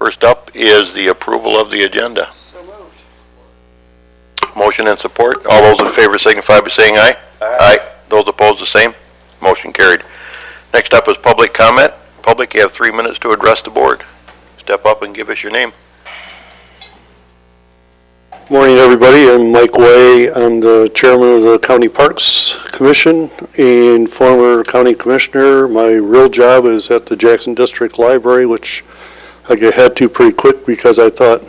First up is the approval of the agenda. So moved. Motion and support. All those in favor signify by saying aye. Aye. Those opposed, the same. Motion carried. Next up is public comment. Public, you have 3 minutes to address the board. Step up and give us your name. Morning, everybody. I'm Mike Way. I'm the chairman of the County Parks Commission and former county commissioner. My real job is at the Jackson District Library, which I had to pretty quick because I thought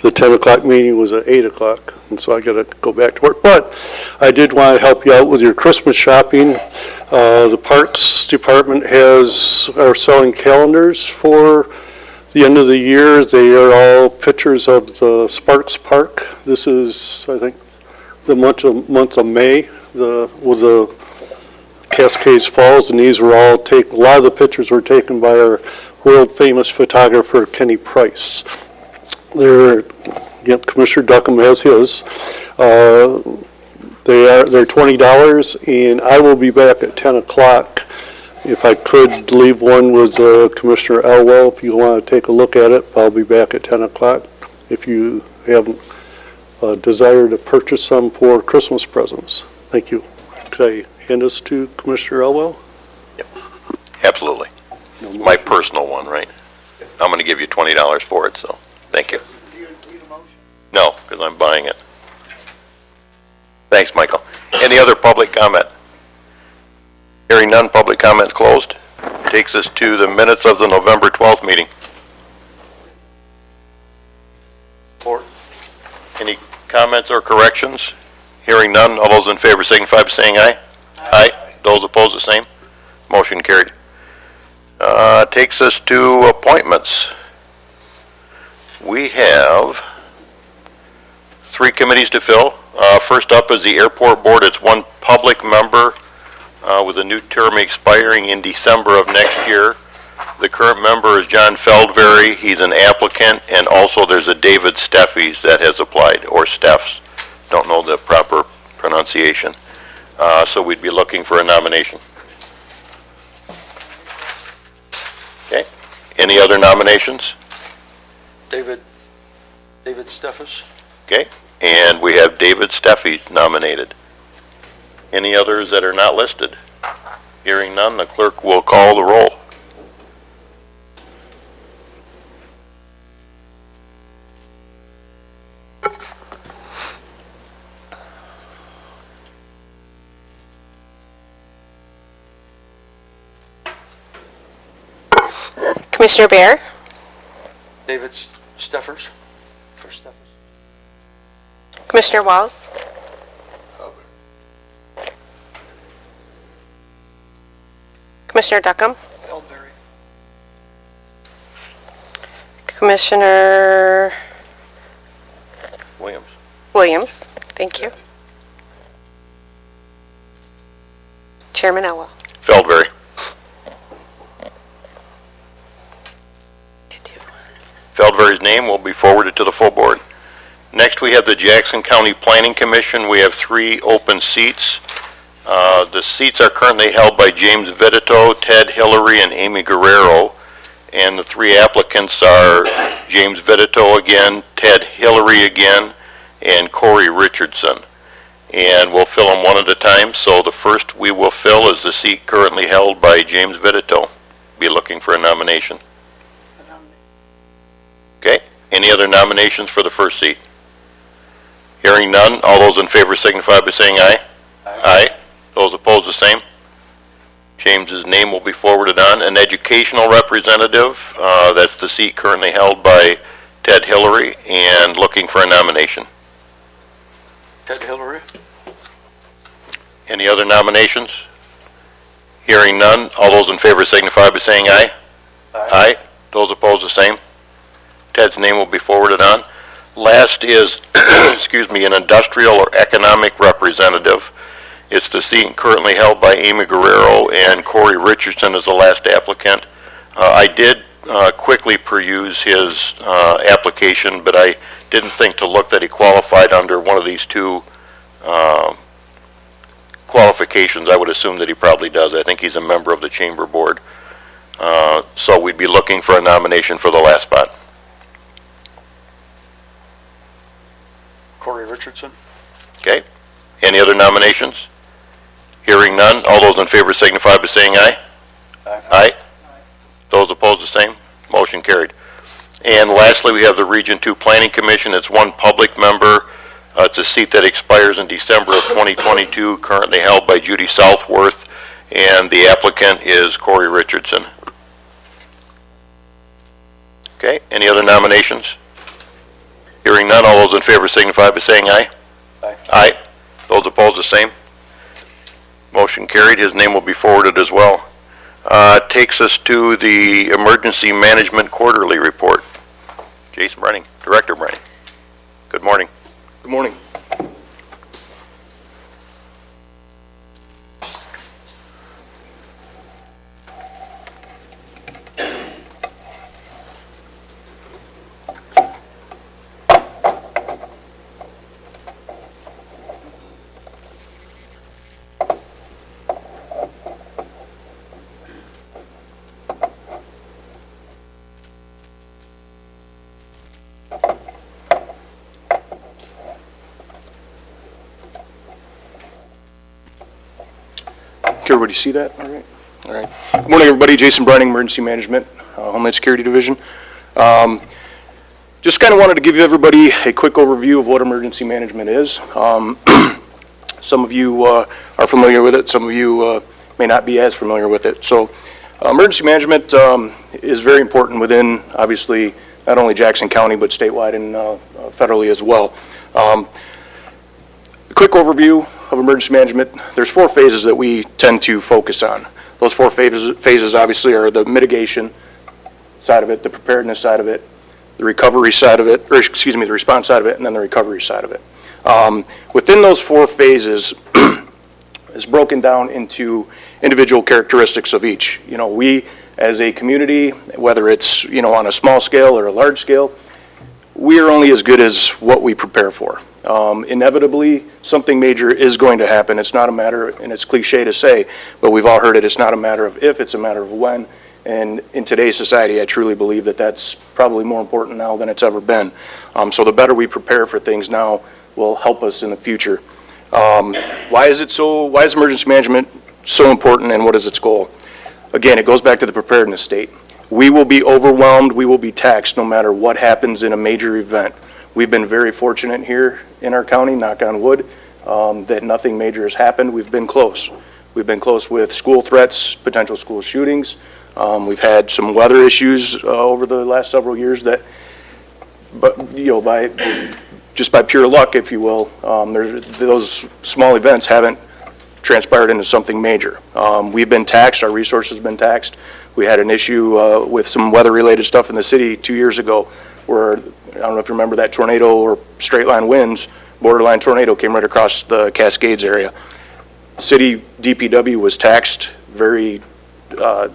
the 10 o'clock meeting was at 8 o'clock, and so I got to go back to work. But I did want to help you out with your Christmas shopping. The Parks Department are selling calendars for the end of the year. They are all pictures of the Sparks Park. This is, I think, the month of May, with the Cascades Falls, and these were all a lot of the pictures were taken by our world famous photographer Kenny Price. Commissioner Duckham has his. They're $20, and I will be back at 10 o'clock. If I could leave one with Commissioner Elwell, if you want to take a look at it, I'll be back at 10 o'clock. If you have a desire to purchase some for Christmas presents. Thank you. Could I hand this to Commissioner Elwell? Yep. Absolutely. My personal one, right? I'm going to give you $20 for it, so thank you. Do you need a motion? No, because I'm buying it. Thanks, Michael. Any other public comment? Hearing none, public comment closed. Takes us to the minutes of the November 12th meeting. Any comments or corrections? Hearing none, all those in favor signify by saying aye. Aye. Those opposed, the same. Motion carried. Takes us to appointments. We have 3 committees to fill. First up is the airport board. It's 1 public member with a new term expiring in December of next year. The current member is John Feldberry. He's an applicant, and also there's a David Steffes that has applied, or Steffs. Don't know the proper pronunciation. So we'd be looking for a nomination. Okay. Any other nominations? David Steffes. Okay. And we have David Steffes nominated. Any others that are not listed? Hearing none, the clerk will call the roll. Commissioner Bear? David Steffers. Commissioner Walls? Commissioner Duckham? Feldberry. Commissioner Williams. Thank you. Chairman Elwell? Feldberry. Feldberry's name will be forwarded to the full board. Next, we have the Jackson County Planning Commission. We have 3 open seats. The seats are currently held by James Vitito, Ted Hillary, and Amy Guerrero. And the 3 applicants are James Vitito again, Ted Hillary again, and Corey Richardson. And we'll fill them one at a time. So the first we will fill is the seat currently held by James Vitito. Be looking for a nomination. Okay. Any other nominations for the first seat? Hearing none, all those in favor signify by saying aye. Aye. Those opposed, the same. James's name will be forwarded on. An educational representative, that's the seat currently held by Ted Hillary, and looking for a nomination. Ted Hillary. Any other nominations? Hearing none, all those in favor signify by saying aye. Aye. Those opposed, the same. Ted's name will be forwarded on. Last is, an industrial or economic representative. It's the seat currently held by Amy Guerrero, and Corey Richardson is the last applicant. I did quickly peruse his application, but I didn't think to look that he qualified under one of these 2 qualifications. I would assume that he probably does. I think he's a member of the chamber board. So we'd be looking for a nomination for the last spot. Corey Richardson. Okay. Any other nominations? Hearing none, all those in favor signify by saying aye. Aye. Those opposed, the same. Motion carried. And lastly, we have the Region 2 Planning Commission. It's one public member. It's a seat that expires in December of 2022, currently held by Judy Southworth, and the applicant is Corey Richardson. Okay, any other nominations? Hearing none, all those in favor signify by saying aye. Aye. Aye. Those opposed, the same. Motion carried. His name will be forwarded as well. Takes us to the Emergency Management Quarterly Report. Jason Brenning, Director Brenning. Good morning. Good morning. Can everybody see that? All right. All right. Good morning, everybody. Jason Brenning, Emergency Management, Homeland Security Division. Just kind of wanted to give everybody a quick overview of what emergency management is. Some of you are familiar with it. Some of you may not be as familiar with it. So emergency management is very important within, obviously, not only Jackson County, but statewide and federally as well. A quick overview of emergency management. There's 4 phases that we tend to focus on. Those 4 phases obviously are the mitigation side of it, the preparedness side of it, the recovery side of it, or excuse me, the response side of it, and then the recovery side of it. Within those 4 phases is broken down into individual characteristics of each. You know, we as a community, whether it's, you know, on a small scale or a large scale, we are only as good as what we prepare for. Inevitably, something major is going to happen. It's not a matter, and it's cliche to say, but we've all heard it, it's not a matter of if, it's a matter of when. And in today's society, I truly believe that that's probably more important now than it's ever been. So the better we prepare for things now will help us in the future. Why is emergency management so important, and what is its goal? Again, it goes back to the preparedness state. We will be overwhelmed, we will be taxed no matter what happens in a major event. We've been very fortunate here in our county, knock on wood, that nothing major has happened. We've been close. We've been close with school threats, potential school shootings. We've had some weather issues over the last several years that, but you know, just by pure luck, if you will, those small events haven't transpired into something major. We've been taxed, our resources have been taxed. We had an issue with some weather-related stuff in the city 2 years ago where, I don't know if you remember that tornado or straight line winds, borderline tornado came right across the Cascades area. City DPW was taxed very,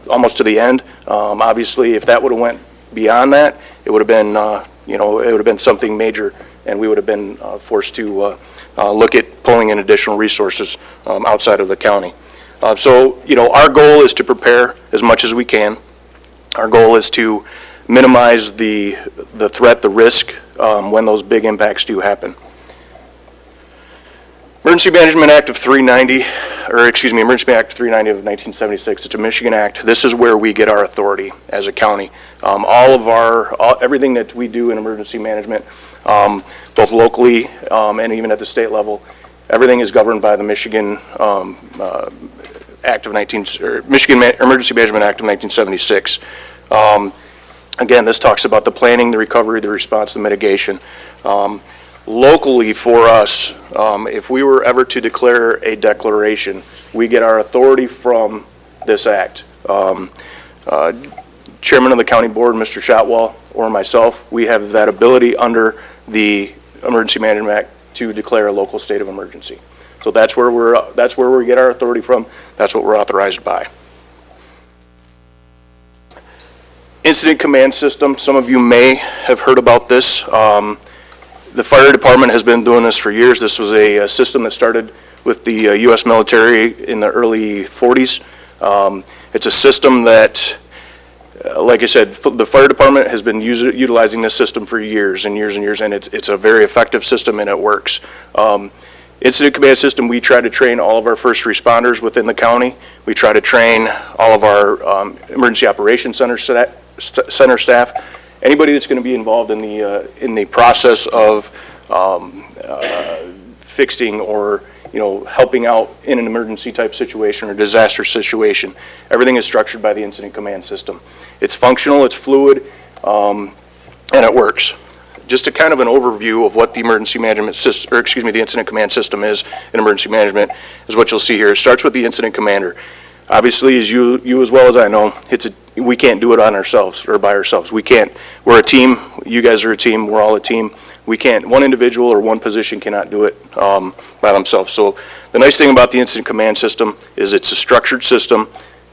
almost to the end. Obviously, if that would have went beyond that, it would have been, you know, it would have been something major, and we would have been forced to look at pulling in additional resources outside of the county. So, you know, our goal is to prepare as much as we can. Our goal is to minimize the threat, the risk, when those big impacts do happen. Emergency Management Act of 390, or excuse me, Emergency Act 390 of 1976, it's a Michigan Act. This is where we get our authority as a county. Everything that we do in emergency management, both locally and even at the state level, everything is governed by the Michigan Michigan Emergency Management Act of 1976. Again, this talks about the planning, the recovery, the response, the mitigation. Locally for us, if we were ever to declare a declaration, we get our authority from this act. Chairman of the county board, Mr. Shotwell, or myself, we have that ability under the Emergency Management Act to declare a local state of emergency. So that's where we get our authority from. That's what we're authorized by. Incident command system. Some of you may have heard about this. The fire department has been doing this for years. This was a system that started with the U.S. military in the early 40s. It's a system that like I said, the fire department has been utilizing this system for years and years and years, and it's a very effective system and it works. Incident command system, we try to train all of our first responders within the county. We try to train all of our emergency operations center staff, anybody that's going to be involved in the process of fixing or helping out in an emergency type situation or disaster situation. Everything is structured by the incident command system. It's functional, it's fluid, and it works. Just a kind of an overview of what the emergency management system, the incident command system is in emergency management is what you'll see here. It starts with the incident commander. Obviously, as you as well as I know, we can't do it on ourselves or by ourselves. We can't. We're a team. You guys are a team. We're all a team. We can't, one individual or one position cannot do it by themselves. So the nice thing about the incident command system is it's a structured system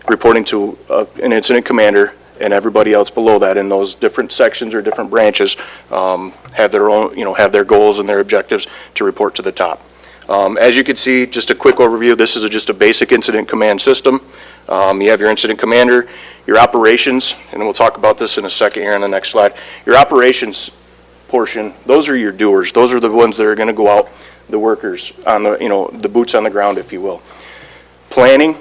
reporting to an incident commander, and everybody else below that in those different sections or different branches have their own, have their goals and their objectives to report to the top. As you can see, just a quick overview, this is just a basic incident command system. You have your incident commander, your operations, and we'll talk about this in a second here on the next slide. Your operations portion, those are your doers. Those are the ones that are going to go out, the workers on the, the boots on the ground, if you will. Planning,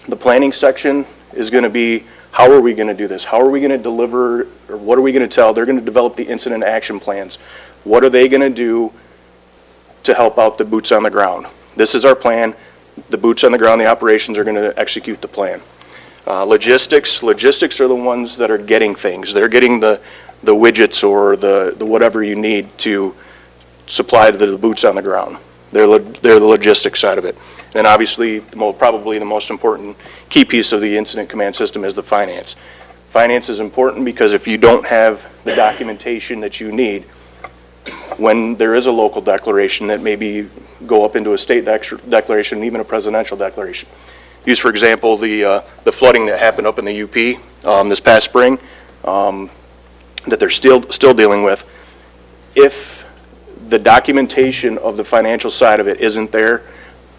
the planning section is going to be, how are we going to do this? How are we going to deliver, or what are we going to tell? They're going to develop the incident action plans. What are they going to do to help out the boots on the ground? This is our plan. The boots on the ground, the operations are going to execute the plan. Logistics are the ones that are getting things. They're getting the widgets or the whatever you need to supply to the boots on the ground. They're the logistics side of it. And obviously, probably the most important key piece of the incident command system is the finance. Finance is important because if you don't have the documentation that you need, when there is a local declaration that maybe go up into a state declaration, even a presidential declaration. Use, for example, the flooding that happened up in the UP this past spring that they're still dealing with. If the documentation of the financial side of it isn't there,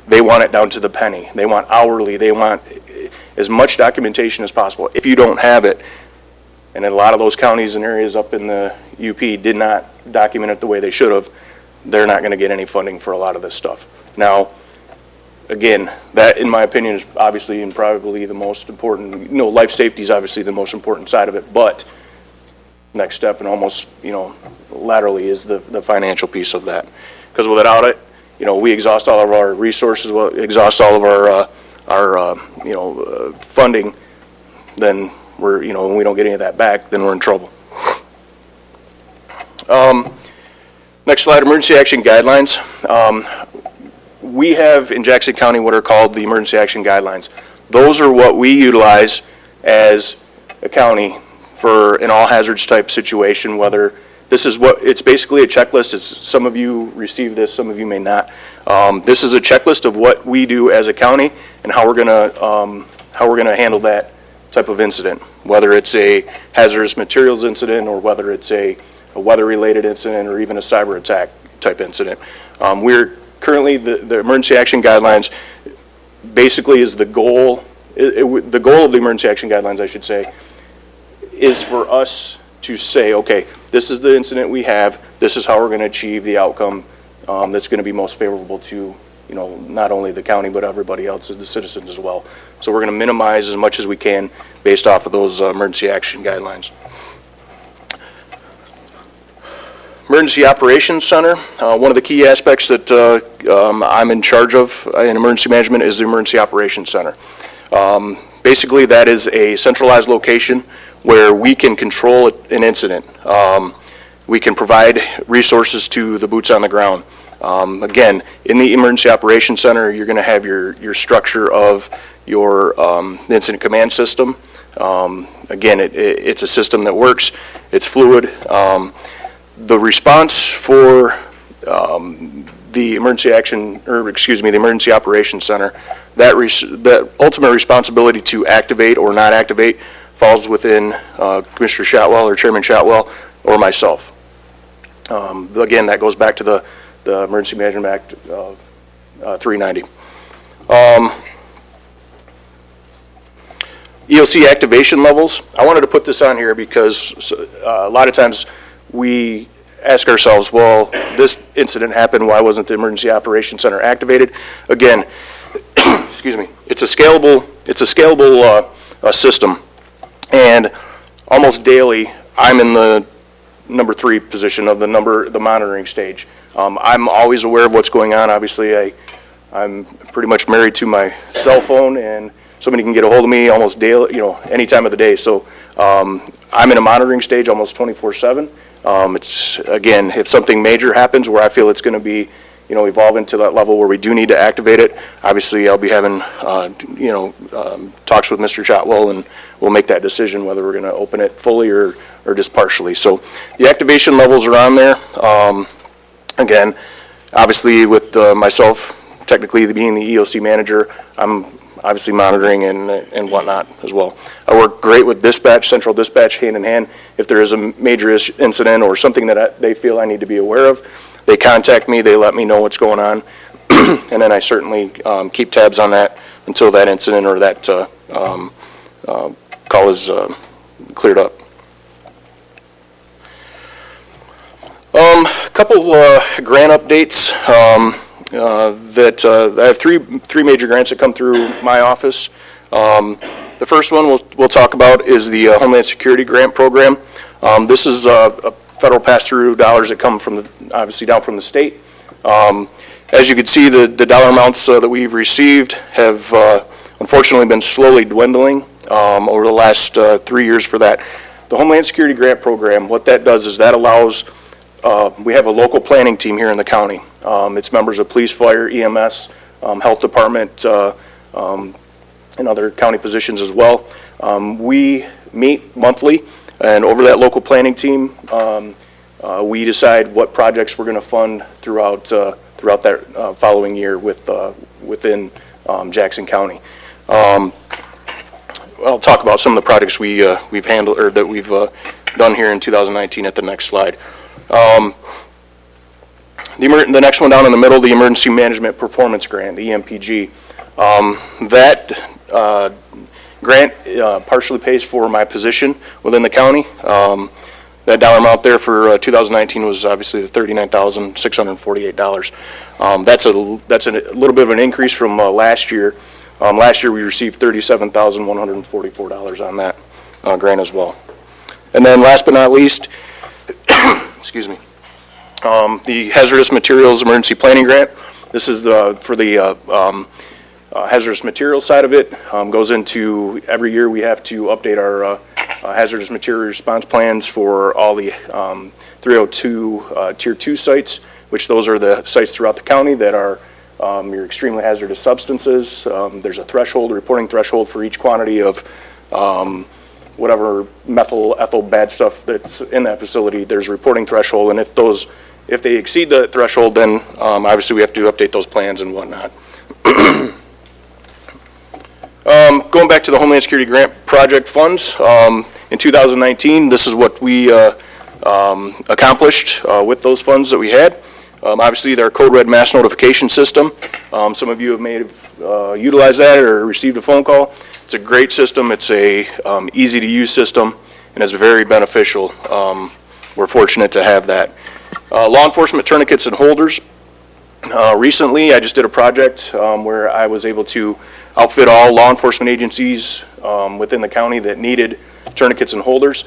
they want it down to the penny. They want hourly. They want as much documentation as possible. If you don't have it, and a lot of those counties and areas up in the UP did not document it the way they should have, they're not going to get any funding for a lot of this stuff. Now, again, that in my opinion is obviously and probably the most important, life safety is obviously the most important side of it, but next step and almost, laterally is the financial piece of that. Because without it, we exhaust all of our resources, exhaust all of our funding, then we're, when we don't get any of that back, then we're in trouble. Next slide, emergency action guidelines. We have in Jackson County what are called the emergency action guidelines. Those are what we utilize as a county for an all hazards type situation, whether this is it's basically a checklist. Some of you receive this, some of you may not. This is a checklist of what we do as a county and how we're gonna handle that type of incident, whether it's a hazardous materials incident or whether it's a weather-related incident or even a cyber attack type incident. We're currently, the emergency action guidelines basically is the goal, the goal of the emergency action guidelines, I should say, is for us to say, okay, this is the incident we have, this is how we're going to achieve the outcome that's going to be most favorable to, not only the county, but everybody else, the citizens as well. So we're going to minimize as much as we can based off of those emergency action guidelines. Emergency Operations Center, one of the key aspects that I'm in charge of in emergency management is the Emergency Operations Center. Basically, that is a centralized location where we can control an incident. We can provide resources to the boots on the ground. Again, in the Emergency Operations Center, you're going to have your structure of your incident command system. Again, it's a system that works. It's fluid. The response for the Emergency Operations Center, that ultimate responsibility to activate or not activate falls within Commissioner Shotwell or Chairman Shotwell or myself. Again, that goes back to the Emergency Management Act of 390. EOC activation levels. I wanted to put this on here because a lot of times we ask ourselves, well, this incident happened, why wasn't the Emergency Operations Center activated? Again, excuse me, it's a scalable system, and almost daily I'm in the number 3 position of the monitoring stage. I'm always aware of what's going on. Obviously, I'm pretty much married to my cell phone, and somebody can get a hold of me almost daily, any time of the day. So I'm in a monitoring stage almost 24/7. It's, again, if something major happens where I feel it's going to be, evolving to that level where we do need to activate it, obviously I'll be having, talks with Mr. Shotwell, and we'll make that decision whether we're going to open it fully or just partially. So the activation levels are on there. Again, obviously with myself, technically being the EOC manager, I'm obviously monitoring and whatnot as well. I work great with dispatch, central dispatch, hand in hand. If there is a major incident or something that they feel I need to be aware of, they contact me, they let me know what's going on, and then I certainly keep tabs on that until that incident or that call is cleared up. A couple grant updates. I have three major grants that come through my office. The first one we'll talk about is the Homeland Security Grant Program. This is a federal pass-through dollars that come from obviously down from the state. As you can see, the dollar amounts that we've received have unfortunately been slowly dwindling over the last 3 years for that. The Homeland Security Grant Program, what that does is that allows, we have a local planning team here in the county. It's members of police, fire, EMS, health department, and other county positions as well. We meet monthly, and over that local planning team, we decide what projects we're going to fund throughout that following year within Jackson County. I'll talk about some of the projects we've handled or that we've done here in 2019 at the next slide. The next one down in the middle, the Emergency Management Performance Grant, the EMPG. That grant partially pays for my position within the county. That dollar amount there for 2019 was obviously the $39,648. That's a little bit of an increase from last year. Last year we received $37,144 on that grant as well. And then last but not least, excuse me, the Hazardous Materials Emergency Planning Grant. This is for the hazardous materials side of it. Goes into every year we have to update our hazardous material response plans for all the 302 Tier 2 sites, which those are the sites throughout the county that are your extremely hazardous substances. There's a threshold, a reporting threshold for each quantity of whatever methyl, ethyl, bad stuff that's in that facility. There's a reporting threshold, and if they exceed the threshold, then obviously we have to update those plans and whatnot. Going back to the Homeland Security Grant Project funds, in 2019, this is what we accomplished with those funds that we had. Obviously, their Code Red mass notification system. Some of you may have utilized that or received a phone call. It's a great system. It's a easy-to-use system, and it's very beneficial. We're fortunate to have that. Law enforcement tourniquets and holders. Recently, I just did a project where I was able to outfit all law enforcement agencies within the county that needed tourniquets and holders.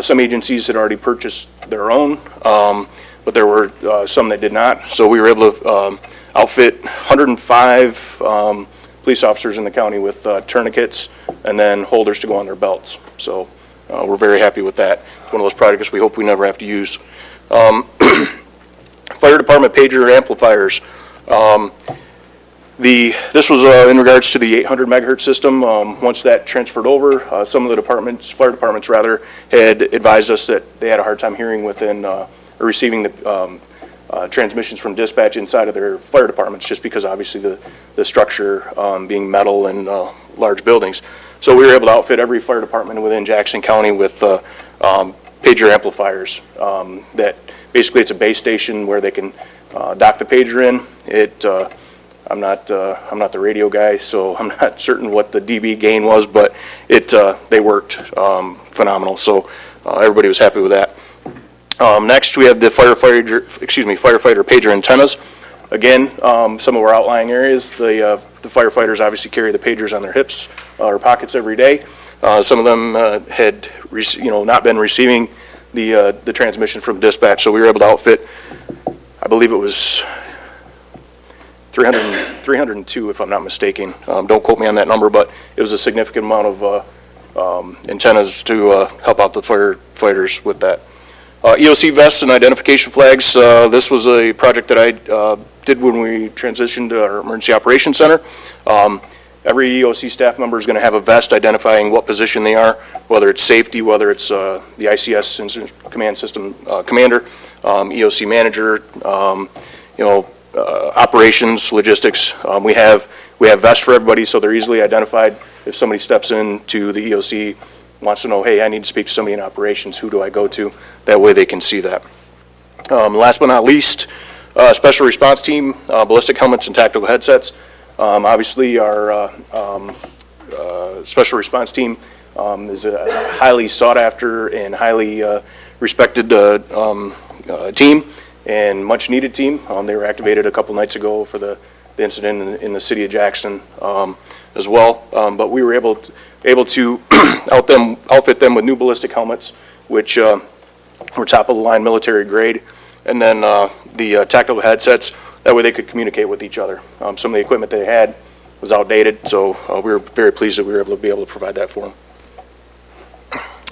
Some agencies had already purchased their own, but there were some that did not. So we were able to outfit 105 police officers in the county with tourniquets and then holders to go on their belts. So we're very happy with that. It's one of those projects we hope we never have to use. Fire department pager amplifiers. This was in regards to the 800 megahertz system. Once that transferred over, some of the fire departments rather, had advised us that they had a hard time hearing within or receiving the transmissions from dispatch inside of their fire departments, just because obviously the structure being metal and large buildings. So we were able to outfit every fire department within Jackson County with pager amplifiers. That basically it's a base station where they can dock the pager in. It I'm not the radio guy, so I'm not certain what the dB gain was, but they worked phenomenal. So everybody was happy with that. Next, we have the firefighter pager antennas. Again, some of our outlying areas, the firefighters obviously carry the pagers on their hips or pockets every day. Some of them had not been receiving the transmission from dispatch, so we were able to outfit, I believe it was 302, if I'm not mistaken. Don't quote me on that number, but it was a significant amount of antennas to help out the firefighters with that. EOC vests and identification flags. This was a project that I did when we transitioned to our Emergency Operations Center. Every EOC staff member is going to have a vest identifying what position they are, whether it's safety, whether it's the ICS Incident Command System commander, EOC manager, operations, logistics. We have vests for everybody, so they're easily identified. If somebody steps into the EOC, wants to know, hey, I need to speak to somebody in operations, who do I go to? That way they can see that. Last but not least, special response team, ballistic helmets and tactical headsets. Obviously, our special response team is a highly sought after and highly respected team and much needed team. They were activated a couple nights ago for the incident in the city of Jackson as well. But we were able to outfit them with new ballistic helmets, which were top of the line military grade, and then the tactical headsets. That way they could communicate with each other. Some of the equipment they had was outdated, so we were very pleased that we were able to provide that for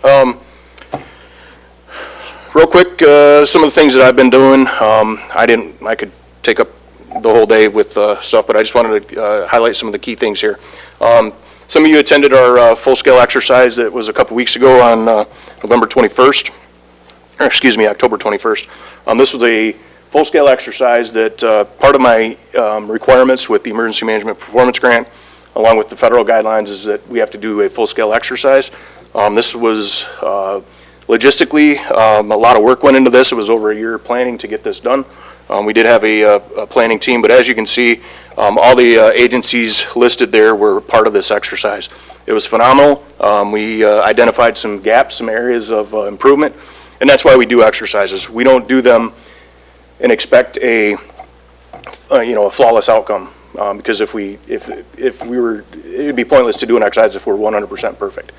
them. Real quick, some of the things that I've been doing. I could take up the whole day with stuff, but I just wanted to highlight some of the key things here. Some of you attended our full-scale exercise that was a couple weeks ago on October 21st. This was a full-scale exercise that part of my requirements with the Emergency Management Performance Grant, along with the federal guidelines, is that we have to do a full-scale exercise. This was logistically, a lot of work went into this. It was over a year planning to get this done. We did have a planning team, but as you can see, all the agencies listed there were part of this exercise. It was phenomenal. We identified some gaps, some areas of improvement, and that's why we do exercises. We don't do them and expect a flawless outcome, because if we were, it would be pointless to do an exercise if we're 100% perfect.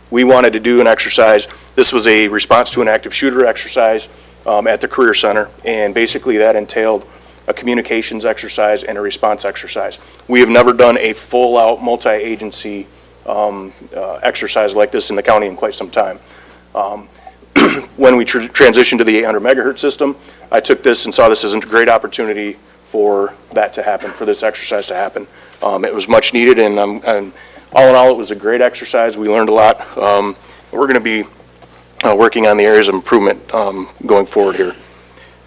We wanted to do an exercise. This was a response to an active shooter exercise at the Career Center, and basically that entailed a communications exercise and a response exercise. We have never done a full-out multi-agency exercise like this in the county in quite some time. When we transitioned to the 800 megahertz system, I took this and saw this as a great opportunity for that to happen, for this exercise to happen. It was much needed, and all in all, it was a great exercise. We learned a lot. We're going to be working on the areas of improvement going forward here.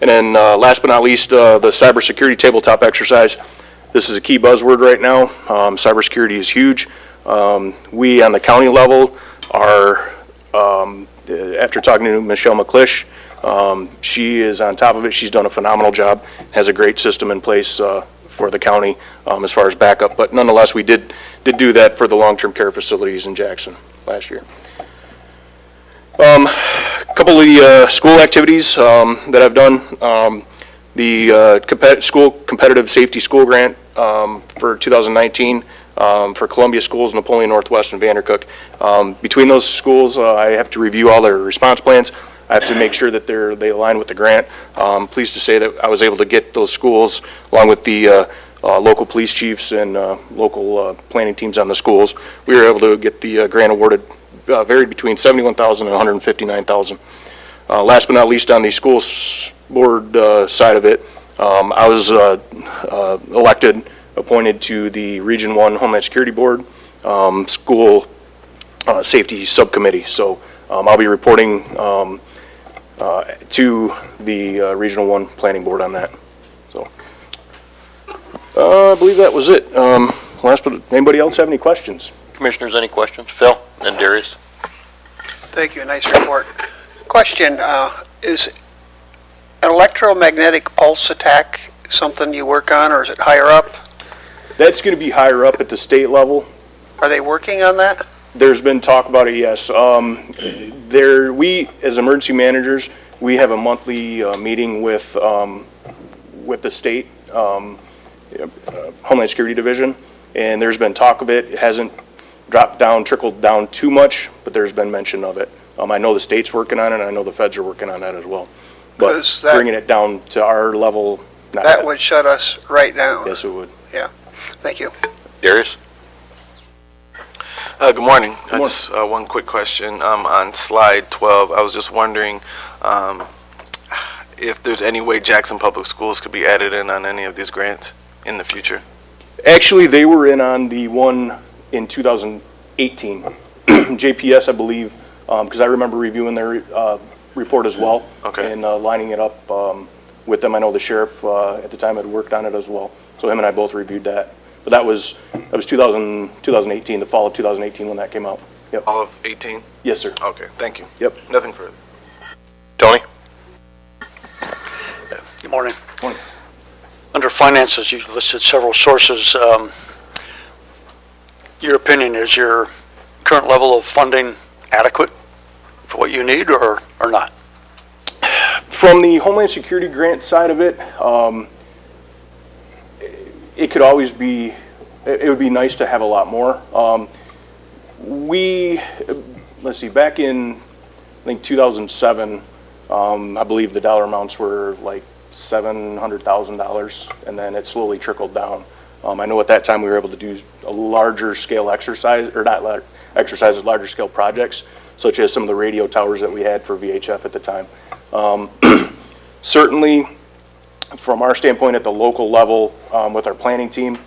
And then last but not least, the cybersecurity tabletop exercise. This is a key buzzword right now. Cybersecurity is huge. We on the county level are, after talking to Michelle McClish, she is on top of it. She's done a phenomenal job, has a great system in place for the county as far as backup. But nonetheless, we did do that for the long-term care facilities in Jackson last year. A couple of the school activities that I've done. The school competitive safety school grant for 2019 for Columbia Schools, Napoleon Northwest, and Vandercook. Between those schools, I have to review all their response plans. I have to make sure that they align with the grant. Pleased to say that I was able to get those schools, along with the local police chiefs and local planning teams on the schools. We were able to get the grant awarded, varied between $71,000 and $159,000. Last but not least, on the school board side of it, I was appointed to the Region 1 Homeland Security Board School Safety Subcommittee. So I'll be reporting to the Regional 1 Planning Board on that. So I believe that was it. Anybody else have any questions? Commissioners, any questions? Phil and Darius? Thank you. Nice report. Question, is an electromagnetic pulse attack something you work on, or is it higher up? That's going to be higher up at the state level. Are they working on that? There's been talk about it, yes. We, as emergency managers, we have a monthly meeting with the state Homeland Security Division, and there's been talk of it. It hasn't trickled down too much, but there's been mention of it. I know the state's working on it, and I know the feds are working on that as well. But 'Cause that- bringing it down to our level, not That yet. would shut us right down. Yes, it would. Thank you. Darius? Good morning. morning. Just one quick question. On slide 12, I was just wondering if there's any way Jackson Public Schools could be added in on any of these grants in the future. Actually, they were in on the one in 2018. JPS, I believe, because I remember reviewing their report as well. Okay. And lining it up with them. I know the sheriff at the time had worked on it as well. So him and I both reviewed that. But that was 2018, the fall of 2018 when that came out. Yep. All of 18? Yes, sir. Okay, thank you. Yep. Nothing further. Tony? Good morning. Morning. Under finances, you listed several sources. Your opinion, is your current level of funding adequate for what you need or not? From the Homeland Security grant side of it, it could always be, it would be nice to have a lot more. Let's see, back in, I think 2007, I believe the dollar amounts were like $700,000, and then it slowly trickled down. I know at that time we were able to do a larger scale exercise, or not exercises, larger scale projects, such as some of the radio towers that we had for VHF at the time. Certainly, from our standpoint at the local level, with our planning team,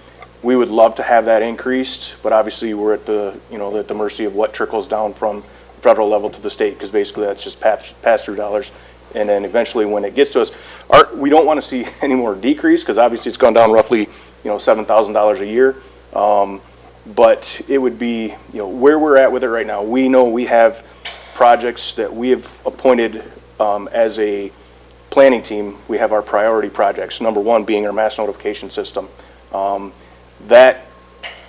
we would love to have that increased, but obviously we're at the, at the mercy of what trickles down from federal level to the state, because basically that's just pass-through dollars. And then eventually when it gets to us, we don't want to see any more decrease, because obviously it's gone down roughly, $7,000 a year. But it would be, where we're at with it right now. We know we have projects that we have appointed as a planning team. We have our priority projects. Number one being our mass notification system. That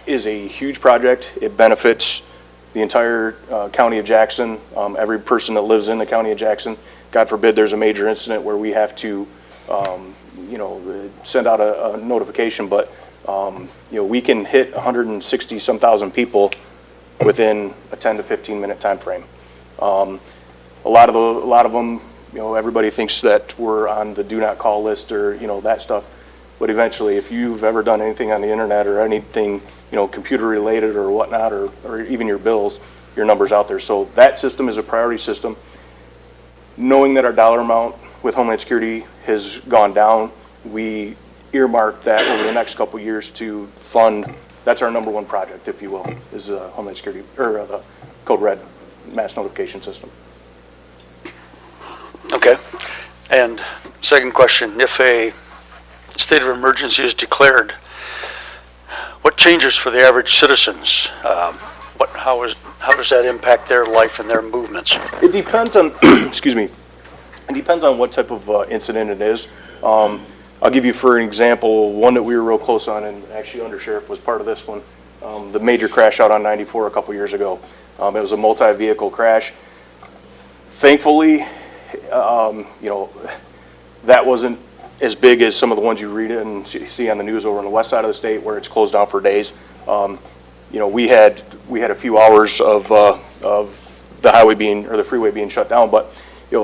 is a huge project. It benefits the entire county of Jackson, every person that lives in the county of Jackson. God forbid there's a major incident where we have to, send out a notification, but we can hit 160 some thousand people within a 10 to 15 minute time frame. A lot of them, everybody thinks that we're on the do not call list or that stuff. But eventually, if you've ever done anything on the internet or anything, computer related or whatnot, or even your bills, your number's out there. So that system is a priority system. Knowing that our dollar amount with Homeland Security has gone down, we earmarked that over the next couple of years to fund. That's our number one project, if you will, is Homeland Security, or the Code Red mass notification system. Okay. And second question, if a state of emergency is declared, what changes for the average citizens? How does that impact their life and their movements? It depends on, excuse me, it depends on what type of incident it is. I'll give you, for an example, one that we were real close on, and actually Undersheriff was part of this one, the major crash out on 94 a couple years ago. It was a multi-vehicle crash. Thankfully, that wasn't as big as some of the ones you read and see on the news over on the west side of the state where it's closed down for days. We had a few hours of the highway being, or the freeway being shut down, but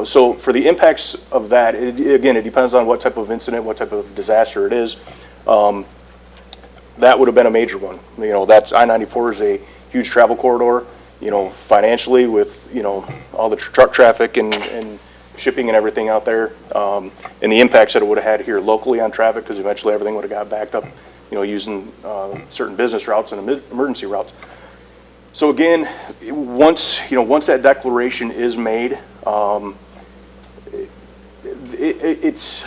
so for the impacts of that, again, it depends on what type of incident, what type of disaster it is. That would have been a major one. That's I-94 is a huge travel corridor. Financially with all the truck traffic and shipping and everything out there, and the impacts that it would have had here locally on traffic, because eventually everything would have got backed up, using certain business routes and emergency routes. So again, once that declaration is made, it's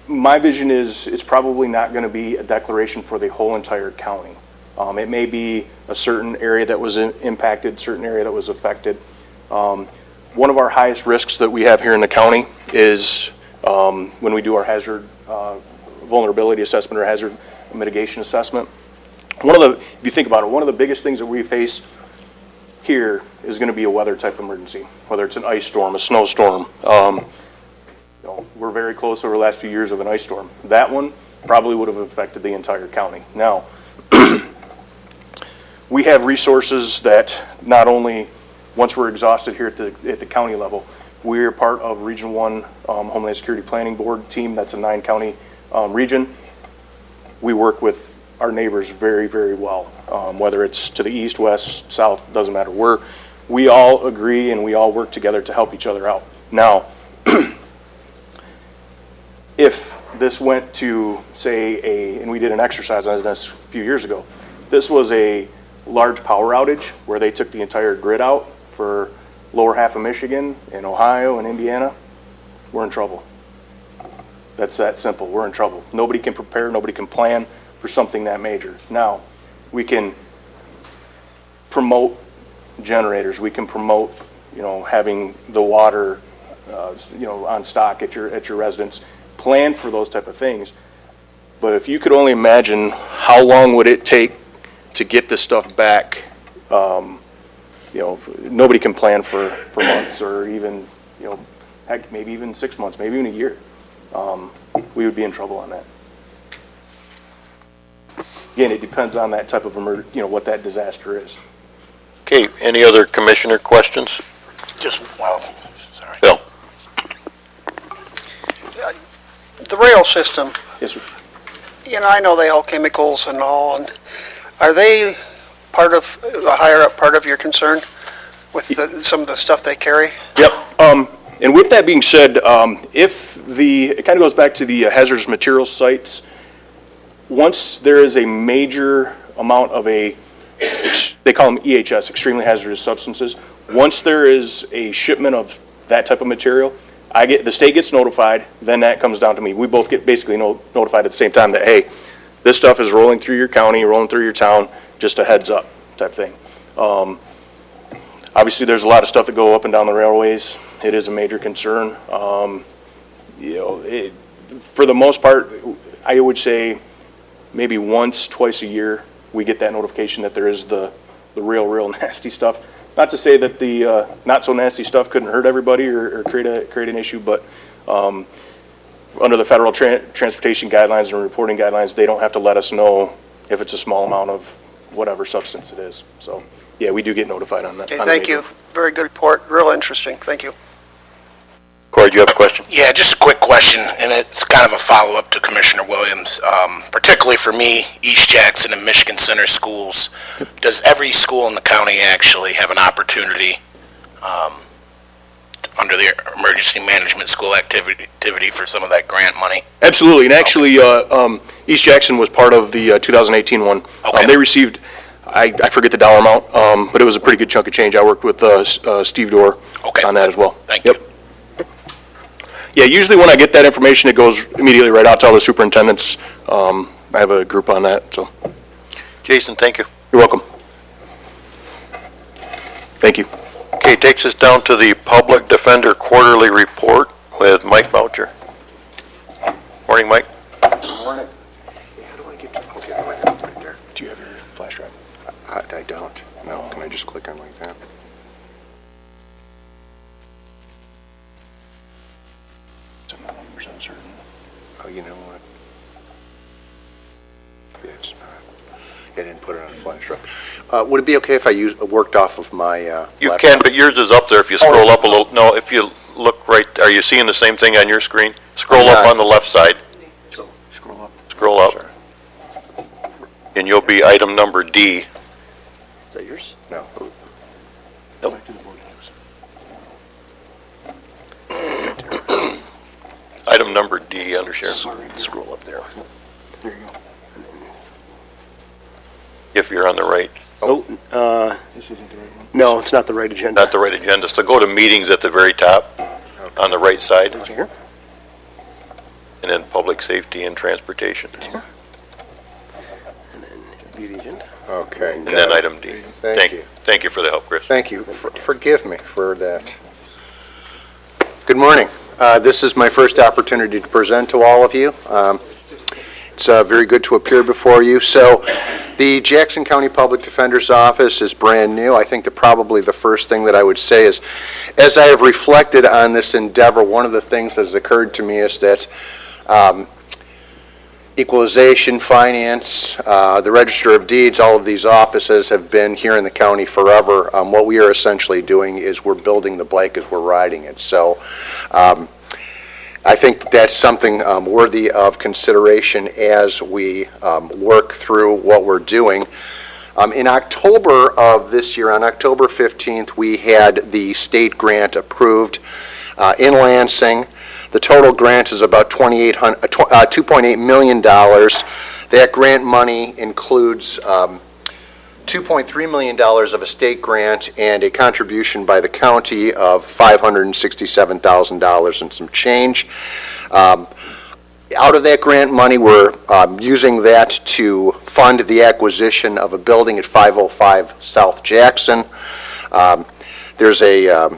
my vision is it's probably not going to be a declaration for the whole entire county. It may be a certain area that was impacted, certain area that was affected. One of our highest risks that we have here in the county is when we do our hazard vulnerability assessment or hazard mitigation assessment. If you think about it, one of the biggest things that we face here is going to be a weather type emergency, whether it's an ice storm, a snowstorm. We're very close over the last few years of an ice storm. That one probably would have affected the entire county. Now, we have resources that not only, once we're exhausted here at the county level, we're part of Region 1 Homeland Security Planning Board team. That's a 9-county region. We work with our neighbors very, very well, whether it's to the east, west, south, doesn't matter. We all agree and we all work together to help each other out. Now, if this went to, say, and we did an exercise on this a few years ago, this was a large power outage where they took the entire grid out for lower half of Michigan and Ohio and Indiana, we're in trouble. That's that simple. We're in trouble. Nobody can prepare, nobody can plan for something that major. Now, we can promote generators. We can promote, having the water, on stock at your residence. Plan for those type of things. But if you could only imagine how long would it take to get this stuff back, nobody can plan for months or even, heck, maybe even 6 months, maybe even a year. We would be in trouble on that. Again, it depends on that type of what that disaster is. Okay, any other commissioner questions? Sorry. Bill? The rail system, Yes, sir. I know they haul chemicals and all, and are they a higher up part of your concern with some of the stuff they carry? Yep. And with that being said, it kind of goes back to the hazardous materials sites. Once there is a major amount of they call them EHS, extremely hazardous substances. Once there is a shipment of that type of material, the state gets notified, then that comes down to me. We both get basically notified at the same time that, hey, this stuff is rolling through your county, rolling through your town, just a heads up type thing. Obviously, there's a lot of stuff that go up and down the railways. It is a major concern. For the most part, I would say maybe once, twice a year, we get that notification that there is the real nasty stuff. Not to say that the not so nasty stuff couldn't hurt everybody or create an issue, but under the federal transportation guidelines and reporting guidelines, they don't have to let us know if it's a small amount of whatever substance it is. So, yeah, we do get notified on that. Okay, thank you. Very good report. Real interesting. Thank you. Corey, do you have a question? Yeah, just a quick question, and it's kind of a follow-up to Commissioner Williams. Particularly for me, East Jackson and Michigan Center schools, does every school in the county actually have an opportunity under the Emergency Management School activity for some of that grant money? Absolutely, and actually, East Jackson was part of the 2018 one. Okay. They received, I forget the dollar amount, but it was a pretty good chunk of change. I worked with Steve Dorr on that as well. Thank you. Yeah, usually when I get that information, it goes immediately right out to all the superintendents. I have a group on that, so. Jason, thank you. You're welcome. Thank you. Okay, takes us down to the Public Defender Quarterly Report with Mike Boucher. Morning, Mike. Morning. How do I get to, okay, it's right there. Do you have your flash drive? I don't. No, can I just click on like that? I'm not 100% certain. Oh, you know what? It's not. I didn't put it on a flash drive. Would it be okay if I worked off of my You laptop? can, but yours is up there if you scroll up a little. No, if you look right, are you seeing the same thing on your screen? Scroll up on the left side. So, scroll up. Scroll up. Sorry. And you'll be item number D. Is that yours? No. Nope. Item number D under Sheriff. Scroll up there. There you go. If you're on the right, This isn't the right one. No, it's not the right agenda. not the right agenda. So go to meetings at the very top on the right side, and Here? then public safety and transportation. And then view the agenda. Okay. And then item D. Thank you. Thank you for the help, Chris. Thank you. Forgive me for that. Good morning. This is my first opportunity to present to all of you. It's It's very good to appear before you. So the Jackson County Public Defender's Office is brand new. I think that probably the first thing that I would say is, as I have reflected on this endeavor, one of the things that has occurred to me is that equalization, finance, the Register of Deeds, all of these offices have been here in the county forever. What we are essentially doing is we're building the bike as we're riding it. So I think that's something worthy of consideration as we work through what we're doing. In October of this year, on October 15th, we had the state grant approved in Lansing. The total grant is about $2.8 million. That grant money includes $2.3 million of a state grant and a contribution by the county of $567,000 and some change. Out of that grant money, we're using that to fund the acquisition of a building at 505 South Jackson. There's a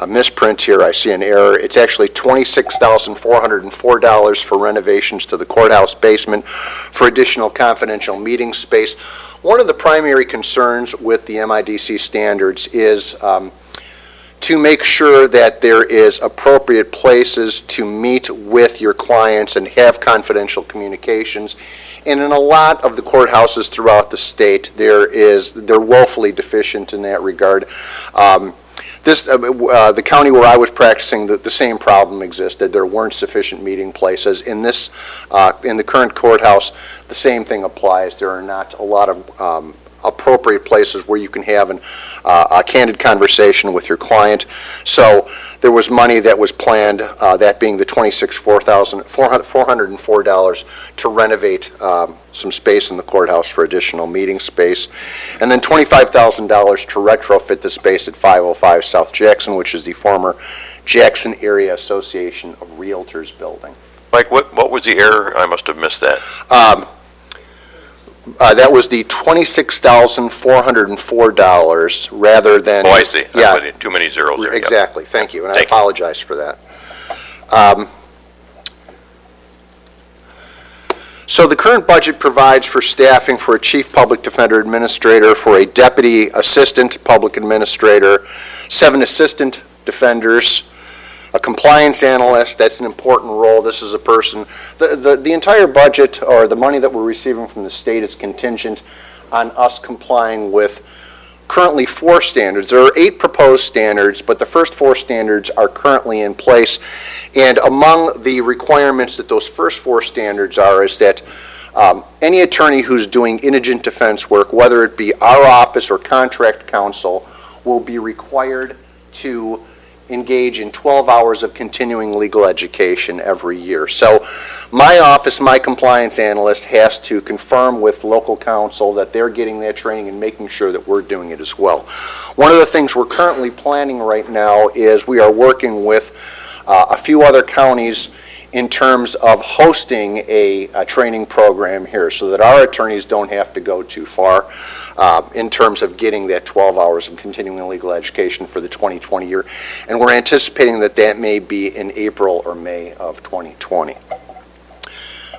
misprint here. I see an error. It's actually $26,404 for renovations to the courthouse basement for additional confidential meeting space. One of the primary concerns with the MIDC standards is to make sure that there is appropriate places to meet with your clients and have confidential communications. And in a lot of the courthouses throughout the state, they're woefully deficient in that regard. The county where I was practicing, the same problem existed. There weren't sufficient meeting places. In the current courthouse, the same thing applies. There are not a lot of appropriate places where you can have a candid conversation with your client. So there was money that was planned, that being the $26,404 to renovate some space in the courthouse for additional meeting space, and then $25,000 to retrofit the space at 505 South Jackson, which is the former Jackson Area Association of Realtors building. Mike, what was the error? I must have missed that. That was the $26,404 rather than... Oh, I see. Yeah. Too many zeros there. Exactly. Thank you, and Thank I apologize for that. So the current budget provides for staffing for a chief public defender administrator, for a deputy assistant public administrator, 7 assistant defenders, a compliance analyst. That's an important role. This is a person, the entire budget, or the money that we're receiving from the state, is contingent on us complying with currently 4 standards. There are 8 proposed standards, but the first 4 standards are currently in place. And among the requirements that those first 4 standards are is that any attorney who's doing indigent defense work, whether it be our office or contract counsel, will be required to engage in 12 hours of continuing legal education every year. So my office, my compliance analyst, has to confirm with local counsel that they're getting that training and making sure that we're doing it as well. One of the things we're currently planning right now is we are working with a few other counties in terms of hosting a training program here so that our attorneys don't have to go too far in terms of getting that 12 hours of continuing legal education for the 2020 year. And we're anticipating that that may be in April or May of 2020.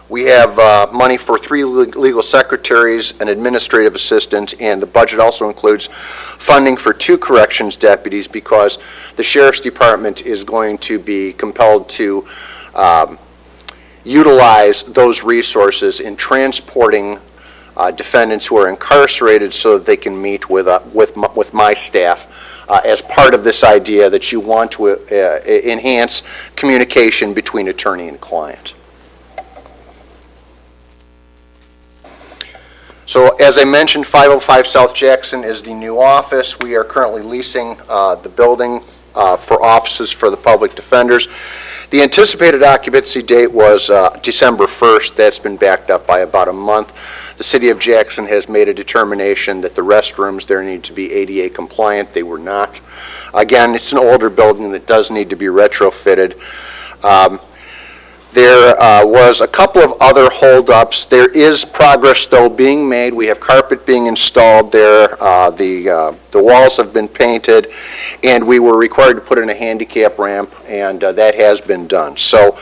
We have money for 3 legal secretaries, an administrative assistant, and the budget also includes funding for 2 corrections deputies because the Sheriff's Department is going to be compelled to utilize those resources in transporting defendants who are incarcerated so that they can meet with my staff as part of this idea that you want to enhance communication between attorney and client. So as I mentioned, 505 South Jackson is the new office. We are currently leasing the building for offices for the public defenders. The anticipated occupancy date was December 1st. That's been backed up by about a month. The City of Jackson has made a determination that the restrooms there need to be ADA compliant. They were not. Again, it's an older building that does need to be retrofitted. There was a couple of other holdups. There is progress, though, being made. We have carpet being installed there. The walls have been painted, and we were required to put in a handicap ramp, and that has been done. So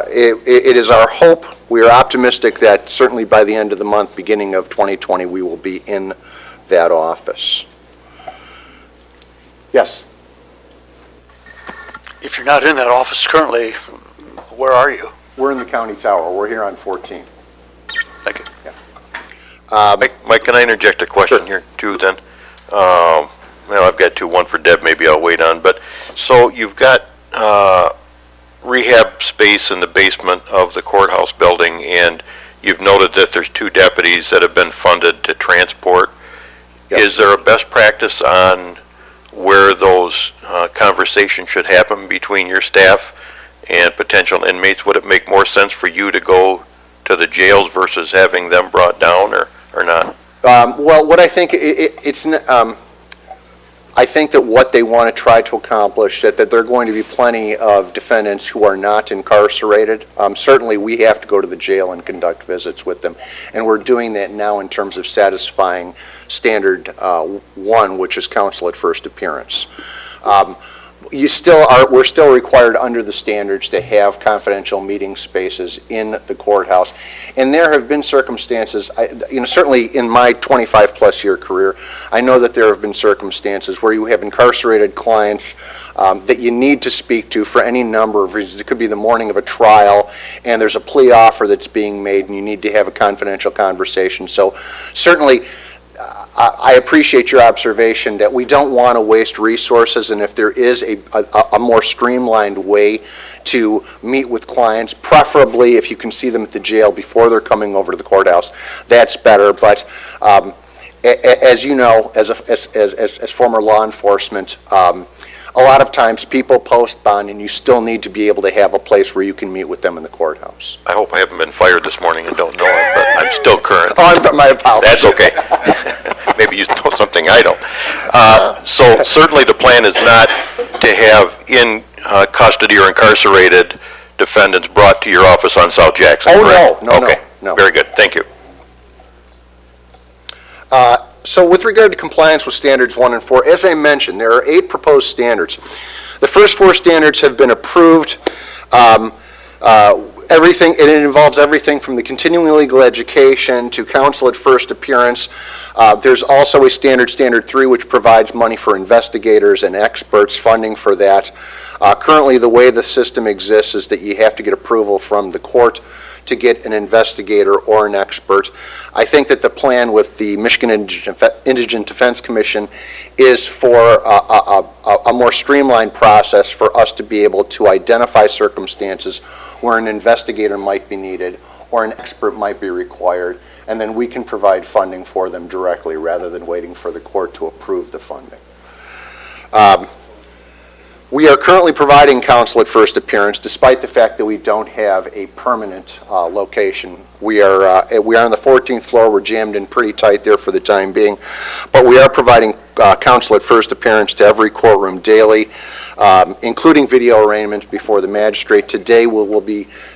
it is our hope, we are optimistic that certainly by the end of the month, beginning of 2020, we will be in that office. Yes? If you're not in that office currently, where are you? We're in the county tower. We're here on 14. Thank you. Mike, can I interject a question here too then? Well, I've got two, one for Deb, maybe I'll wait on, but, so you've got rehab space in the basement of the courthouse building, and you've noted that there's 2 deputies that have been funded to transport. Yes. Is there a best practice on where those conversations should happen between your staff and potential inmates? Would it make more sense for you to go to the jails versus having them brought down, or not? Well, what I think, I think that what they want to try to accomplish, that there are going to be plenty of defendants who are not incarcerated. Certainly, we have to go to the jail and conduct visits with them, and we're doing that now in terms of satisfying standard 1, which is counsel at first appearance. We're still required under the standards to have confidential meeting spaces in the courthouse. And there have been circumstances, certainly in my 25-plus year career, I know that there have been circumstances where you have incarcerated clients that you need to speak to for any number of reasons. It could be the morning of a trial, and there's a plea offer that's being made, and you need to have a confidential conversation. So certainly, I appreciate your observation that we don't want to waste resources, and if there is a more streamlined way to meet with clients, preferably if you can see them at the jail before they're coming over to the courthouse, that's better. But as you know, as former law enforcement, a lot of times people post bond, and you still need to be able to have a place where you can meet with them in the courthouse. I hope I haven't been fired this morning and don't know it, but I'm still current. My apologies. That's okay. Maybe you know something I don't. So certainly the plan is not to have in custody or incarcerated defendants brought to your office on South Jackson, correct? No. Okay, very good, thank you. So with regard to compliance with standards 1 and 4, as I mentioned, there are 8 proposed standards. The first 4 standards have been approved. It involves everything from the continuing legal education to counsel at first appearance. There's also a standard 3, which provides money for investigators and experts, funding for that. Currently, the way the system exists is that you have to get approval from the court to get an investigator or an expert. I think that the plan with the Michigan Indigent Defense Commission is for a more streamlined process for us to be able to identify circumstances where an investigator might be needed or an expert might be required, and then we can provide funding for them directly rather than waiting for the court to approve the funding. We are currently providing counsel at first appearance, despite the fact that we don't have a permanent location. We are on the 14th floor. We're jammed in pretty tight there for the time being, but we are providing counsel at first appearance to every courtroom daily, including video arraignments before the magistrate. Today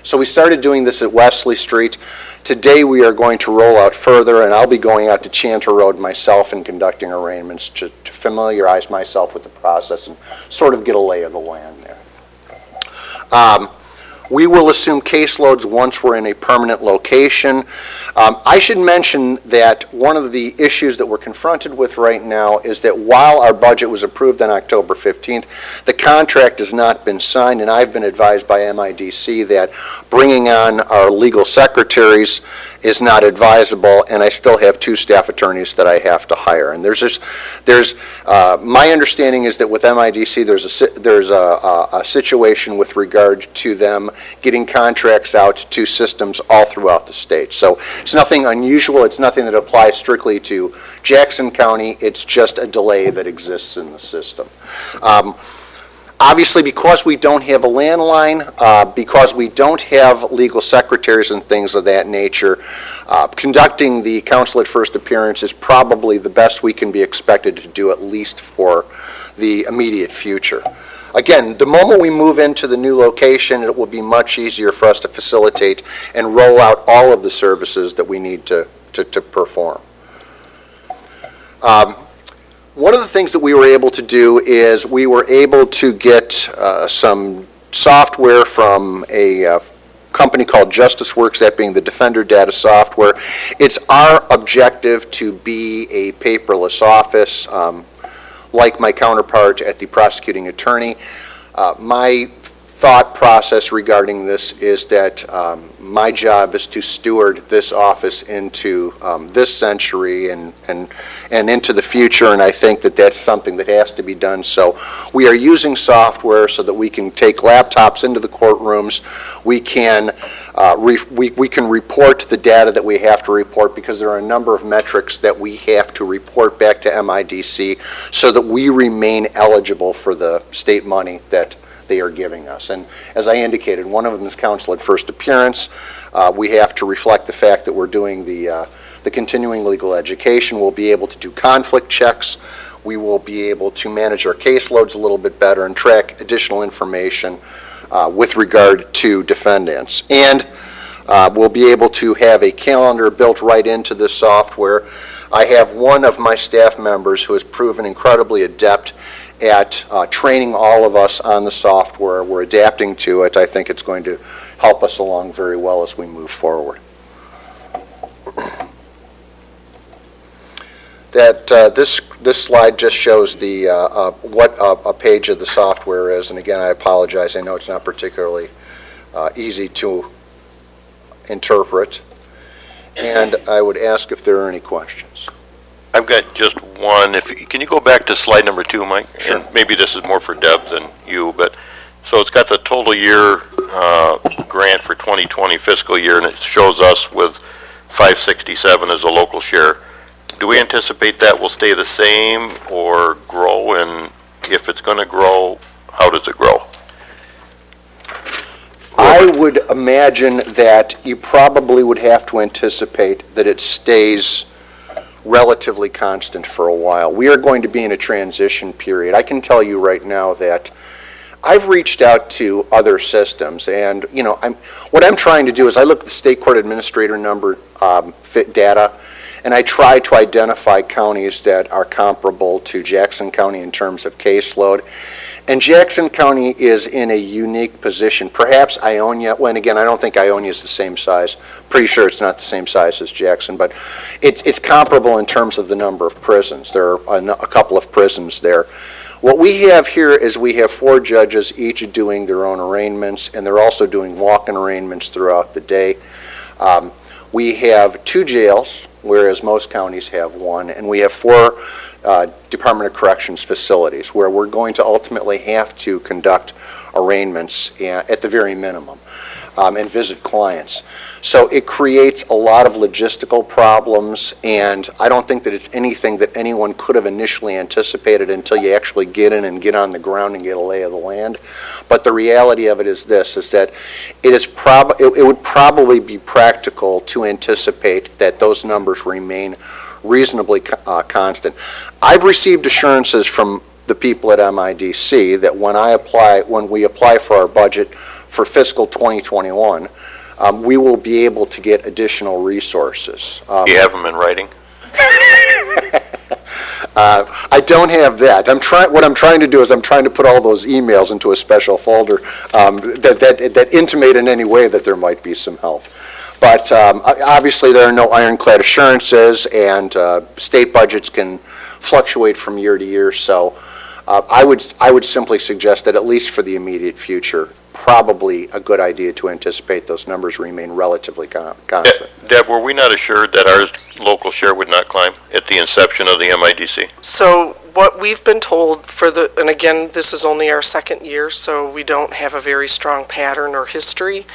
so we started doing this at Wesley Street. Today we are going to roll out further, and I'll be going out to Chanter Road myself and conducting arraignments to familiarize myself with the process and sort of get a lay of the land there. We will assume caseloads once we're in a permanent location. I should mention that one of the issues that we're confronted with right now is that while our budget was approved on October 15th, the contract has not been signed, and I've been advised by MIDC that bringing on our legal secretaries is not advisable, and I still have 2 staff attorneys that I have to hire. And my understanding is that with MIDC, there's a situation with regard to them getting contracts out to systems all throughout the state. So it's nothing unusual. It's nothing that applies strictly to Jackson County. It's just a delay that exists in the system. Obviously, because we don't have a landline, because we don't have legal secretaries and things of that nature, conducting the counsel at first appearance is probably the best we can be expected to do, at least for the immediate future. again, the moment we move into the new location, it will be much easier for us to facilitate and roll out all of the services that we need to perform. One of the things that we were able to do is we were able to get some software from a company called Justice Works, that being the Defender data software. It's our objective to be a paperless office, like my counterpart at the prosecuting attorney. My thought process regarding this is that my job is to steward this office into this century and into the future, and I think that that's something that has to be done. So we are using software so that we can take laptops into the courtrooms. We can we can report the data that we have to report, because there are a number of metrics that we have to report back to MIDC so that we remain eligible for the state money that they are giving us. And as I indicated, one of them is counsel at first appearance. We have to reflect the fact that we're doing the continuing legal education. We'll be able to do conflict checks. We will be able to manage our caseloads a little bit better and track additional information with regard to defendants. And we'll be able to have a calendar built right into this software. I have one of my staff members who has proven incredibly adept at training all of us on the software. We're adapting to it. I think it's going to help us along very well as we move forward. This slide just shows the what a page of the software is, and again, I apologize. I know it's not particularly easy to interpret, and I would ask if there are any questions. I've got just one. Can you go back to slide number 2, Mike? Sure. And maybe this is more for Deb than you, but, so it's got the total year grant for 2020 fiscal year, and it shows us with 567 as a local share. Do we anticipate that will stay the same or grow? And if it's going to grow, how does it grow? I would imagine that you probably would have to anticipate that it stays relatively constant for a while. We are going to be in a transition period. I can tell you right now that I've reached out to other systems, and what I'm trying to do is I look at the state court administrator number fit data, and I try to identify counties that are comparable to Jackson County in terms of caseload. And Jackson County is in a unique position. Perhaps Ionia, when again, I don't think Ionia is the same size. Pretty sure it's not the same size as Jackson, but it's comparable in terms of the number of prisons. There are a couple of prisons there. What we have here is we have 4 judges, each doing their own arraignments, and they're also doing walk-in arraignments throughout the day. We have 2 jails, whereas most counties have 1, and we have 4 Department of Corrections facilities where we're going to ultimately have to conduct arraignments at the very minimum and visit clients. So it creates a lot of logistical problems, and I don't think that it's anything that anyone could have initially anticipated until you actually get in and get on the ground and get a lay of the land. But the reality of it is this, is that it would probably be practical to anticipate that those numbers remain reasonably constant. I've received assurances from the people at MIDC that when we apply for our budget for fiscal 2021, we will be able to get additional resources. Do you have them in writing? I don't have that. What I'm trying to do is I'm trying to put all those emails into a special folder that intimate in any way that there might be some help. But obviously there are no ironclad assurances, and state budgets can fluctuate from year to year. So I would simply suggest that at least for the immediate future, probably a good idea to anticipate those numbers remain relatively constant. Deb, were we not assured that our local share would not climb at the inception of the MIDC? So what we've been told and again, this is only our 2nd year, so we don't have a very strong pattern or history.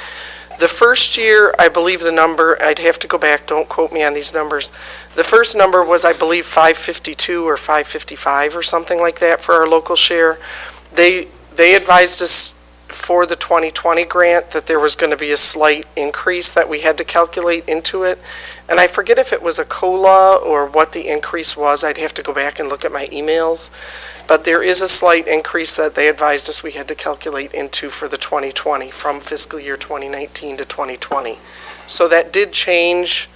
The first year, I believe the number, I'd have to go back, don't quote me on these numbers. The first number was, I believe, 552 or 555 or something like that for our local share. They advised us for the 2020 grant that there was going to be a slight increase that we had to calculate into it. And I forget if it was a COLA or what the increase was. I'd have to go back and look at my emails. But there is a slight increase that they advised us we had to calculate into for the 2020 from fiscal year 2019 to 2020. So that did change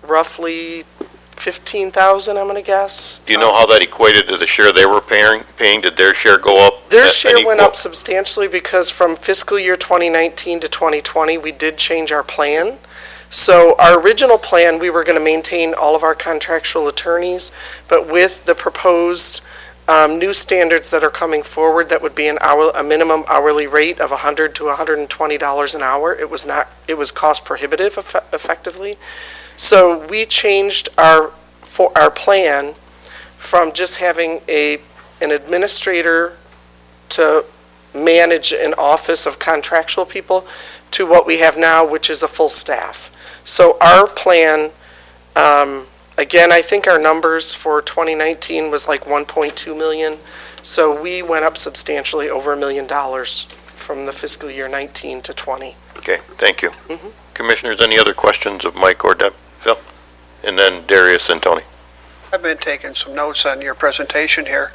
roughly 15,000, I'm going to guess. Do you know how that equated to the share they were paying? Did their share go up? Their at share an went equal- up substantially because from fiscal year 2019 to 2020, we did change our plan. So our original plan, we were going to maintain all of our contractual attorneys, but with the proposed new standards that are coming forward, that would be a minimum hourly rate of $100 to $120 an hour. It was cost prohibitive effectively. So we changed our plan from just having an administrator to manage an office of contractual people to what we have now, which is a full staff. So our plan, again, I think our numbers for 2019 was like 1.2 million. So we went up substantially over $1 million from the fiscal year 19 to 20. Okay, thank you. Commissioners, any other questions of Mike or Deb? Phil? And then Darius and Tony. I've been taking some notes on your presentation here,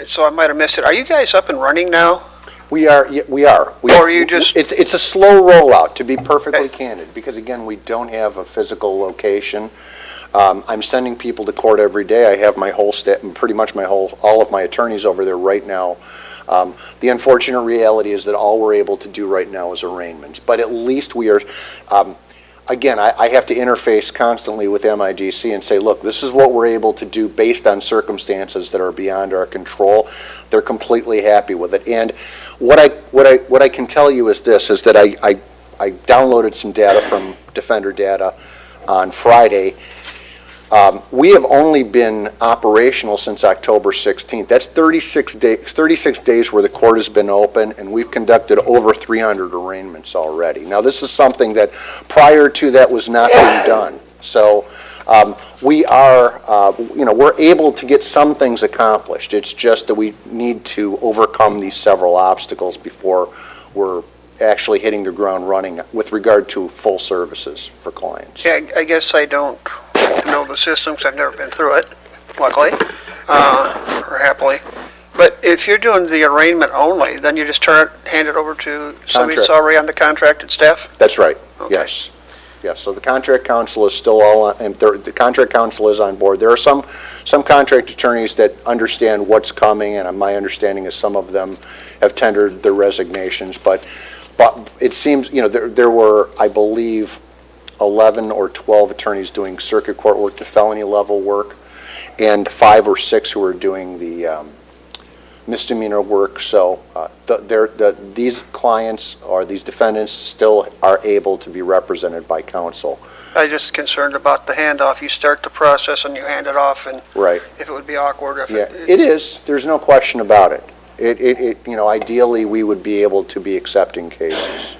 so I might have missed it. Are you guys up and running now? We are. Or are you just- It's a slow rollout, to be perfectly candid, because again, we don't have a physical location. I'm sending people to court every day. I have my whole staff, pretty much all of my attorneys over there right now. The unfortunate reality is that all we're able to do right now is arraignments, but at least we are, again, I have to interface constantly with MIDC and say, look, this is what we're able to do based on circumstances that are beyond our control. They're completely happy with it. And what I can tell you is this, is that I downloaded some data from Defender Data on Friday. We have only been operational since October 16th. That's 36 days where the court has been open, and we've conducted over 300 arraignments already. Now, this is something that prior to that was not being done. So we are, we're able to get some things accomplished. It's just that we need to overcome these several obstacles before we're actually hitting the ground running with regard to full services for clients. Yeah, I guess I don't know the system because I've never been through it, luckily, or happily. But if you're doing the arraignment only, then you just hand it over to somebody that's already on the contracted staff? That's right, Okay. yes. Yes, so the contract counsel is still and the contract counsel is on board. There are some contract attorneys that understand what's coming, and my understanding is some of them have tendered their resignations, but it seems, there were, I believe, 11 or 12 attorneys doing circuit court work, the felony level work, and 5 or 6 who are doing the misdemeanor work. So these clients or these defendants still are able to be represented by counsel. I'm just concerned about the handoff. You start the process and you hand it off, and Right. if it would be awkward if Yeah, it is. There's no question about it. Ideally, we would be able to be accepting cases.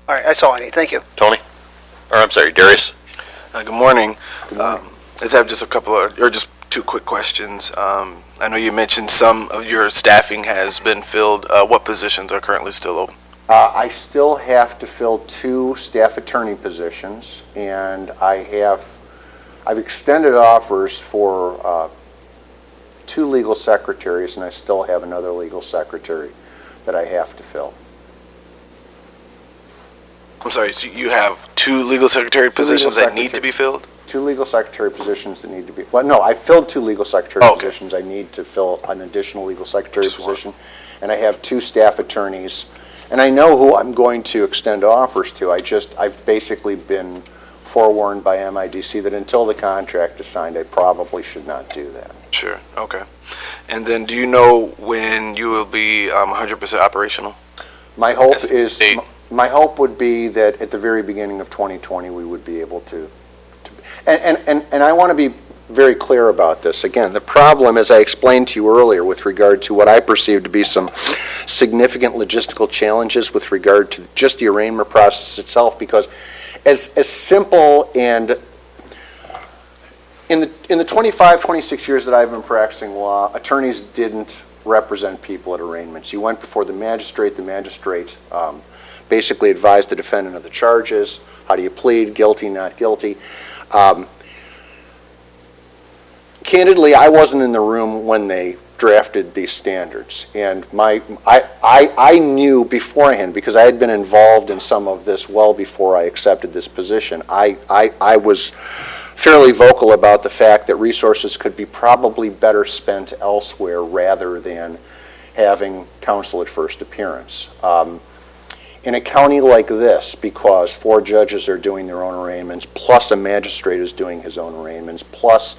All right, that's all I need. Thank you. Tony? Or I'm sorry, Darius? Good morning. I just have just just 2 quick questions. I know you mentioned some of your staffing has been filled. What positions are currently still open? I still have to fill 2 staff attorney positions, and I've extended offers for 2 legal secretaries, and I still have another legal secretary that I have to fill. I'm sorry, so you have 2 legal secretary positions that need to be filled? 2 legal secretary positions that need to be, well, no, I filled 2 legal secretary Okay. positions. I need to fill an additional legal secretary Just one. position. And I have 2 staff attorneys, and I know who I'm going to extend offers to. I've basically been forewarned by MIDC that until the contract is signed, I probably should not do that. Sure, okay. And then do you know when you will be 100% operational? My hope As is, a- my hope would be that at the very beginning of 2020, we would be able to and I want to be very clear about this. Again, the problem, as I explained to you earlier, with regard to what I perceive to be some significant logistical challenges with regard to just the arraignment process itself, because as simple and in the 25, 26 years that I've been practicing law, attorneys didn't represent people at arraignments. You went before the magistrate basically advised the defendant of the charges. How do you plead? Guilty, not guilty. Candidly, I wasn't in the room when they drafted these standards, and I knew beforehand, because I had been involved in some of this well before I accepted this position. I was fairly vocal about the fact that resources could be probably better spent elsewhere rather than having counsel at first appearance. In a county like this, because 4 judges are doing their own arraignments, plus a magistrate is doing his own arraignments, plus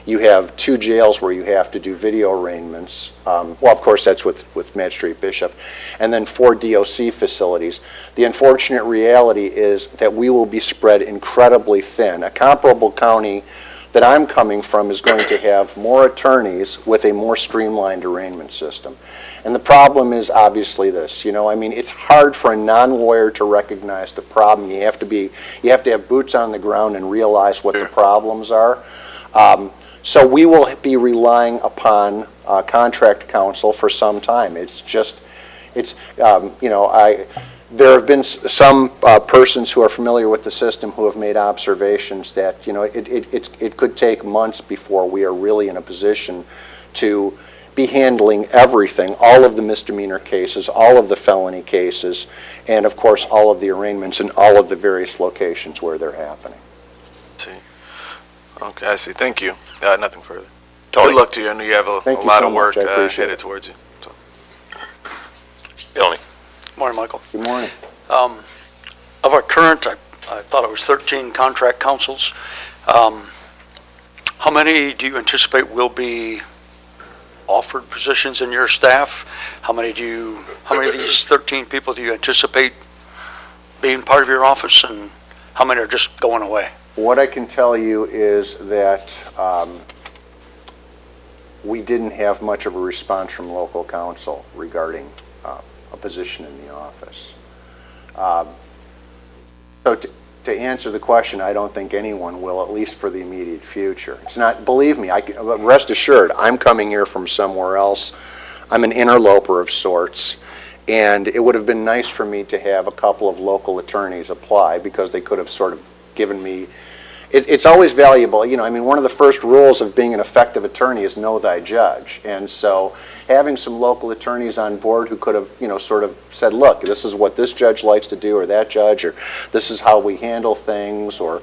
you have 2 jails where you have to do video arraignments. Well, of course, that's with Magistrate Bishop. And then 4 DOC facilities. The unfortunate reality is that we will be spread incredibly thin. A comparable county that I'm coming from is going to have more attorneys with a more streamlined arraignment system. And the problem is obviously this, it's hard for a non-lawyer to recognize the problem. You have to have boots on the ground and realize what the problems are. So we will be relying upon contract counsel for some time. There have been some persons who are familiar with the system who have made observations that, it could take months before we are really in a position to be handling everything, all of the misdemeanor cases, all of the felony cases, and of course, all of the arraignments in all of the various locations where they're happening. Okay, I see. Thank you. Nothing further. Tony? Good luck to you. I know you have a Thank you lot so of work much. I appreciate headed it. towards you. So. Tony? Morning, Michael. Good morning. Of our current, I thought it was 13 contract counsels. How many do you anticipate will be offered positions in your staff? How many of these 13 people do you anticipate being part of your office, and how many are just going away? What I can tell you is that we didn't have much of a response from local counsel regarding a position in the office. So to answer the question, I don't think anyone will, at least for the immediate future. It's not, believe me, rest assured, I'm coming here from somewhere else. I'm an interloper of sorts, and it would have been nice for me to have a couple of local attorneys apply, because they could have sort of given me, it's always valuable, one of the first rules of being an effective attorney is know thy judge. And so having some local attorneys on board who could have, sort of said, look, this is what this judge likes to do, or that judge, or this is how we handle things, or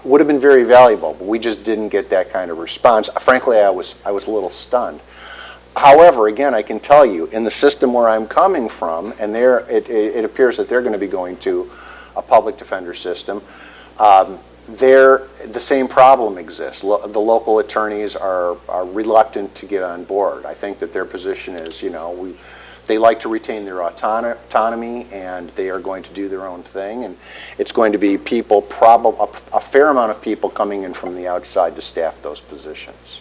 would have been very valuable. But we just didn't get that kind of response. Frankly, I was a little stunned. However, again, I can tell you, in the system where I'm coming from, and it appears that they're going to be going to a public defender system, the same problem exists. The local attorneys are reluctant to get on board. I think that their position is, they like to retain their autonomy, and they are going to do their own thing. And it's going to be people, a fair amount of people coming in from the outside to staff those positions.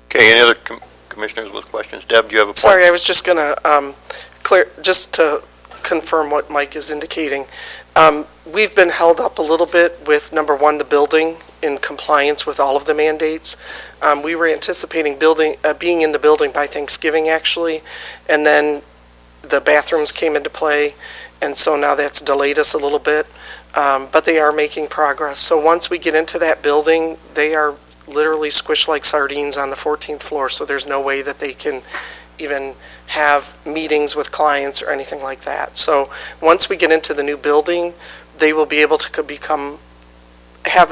Okay, any other commissioners with questions? Deb, do you have a point? Sorry, I was just going to just to confirm what Mike is indicating. We've been held up a little bit with, number one, the building in compliance with all of the mandates. We were anticipating being in the building by Thanksgiving, actually, and then the bathrooms came into play, and so now that's delayed us a little bit, but they are making progress. So once we get into that building, they are literally squished like sardines on the 14th floor, so there's no way that they can even have meetings with clients or anything like that. So once we get into the new building, they will be able to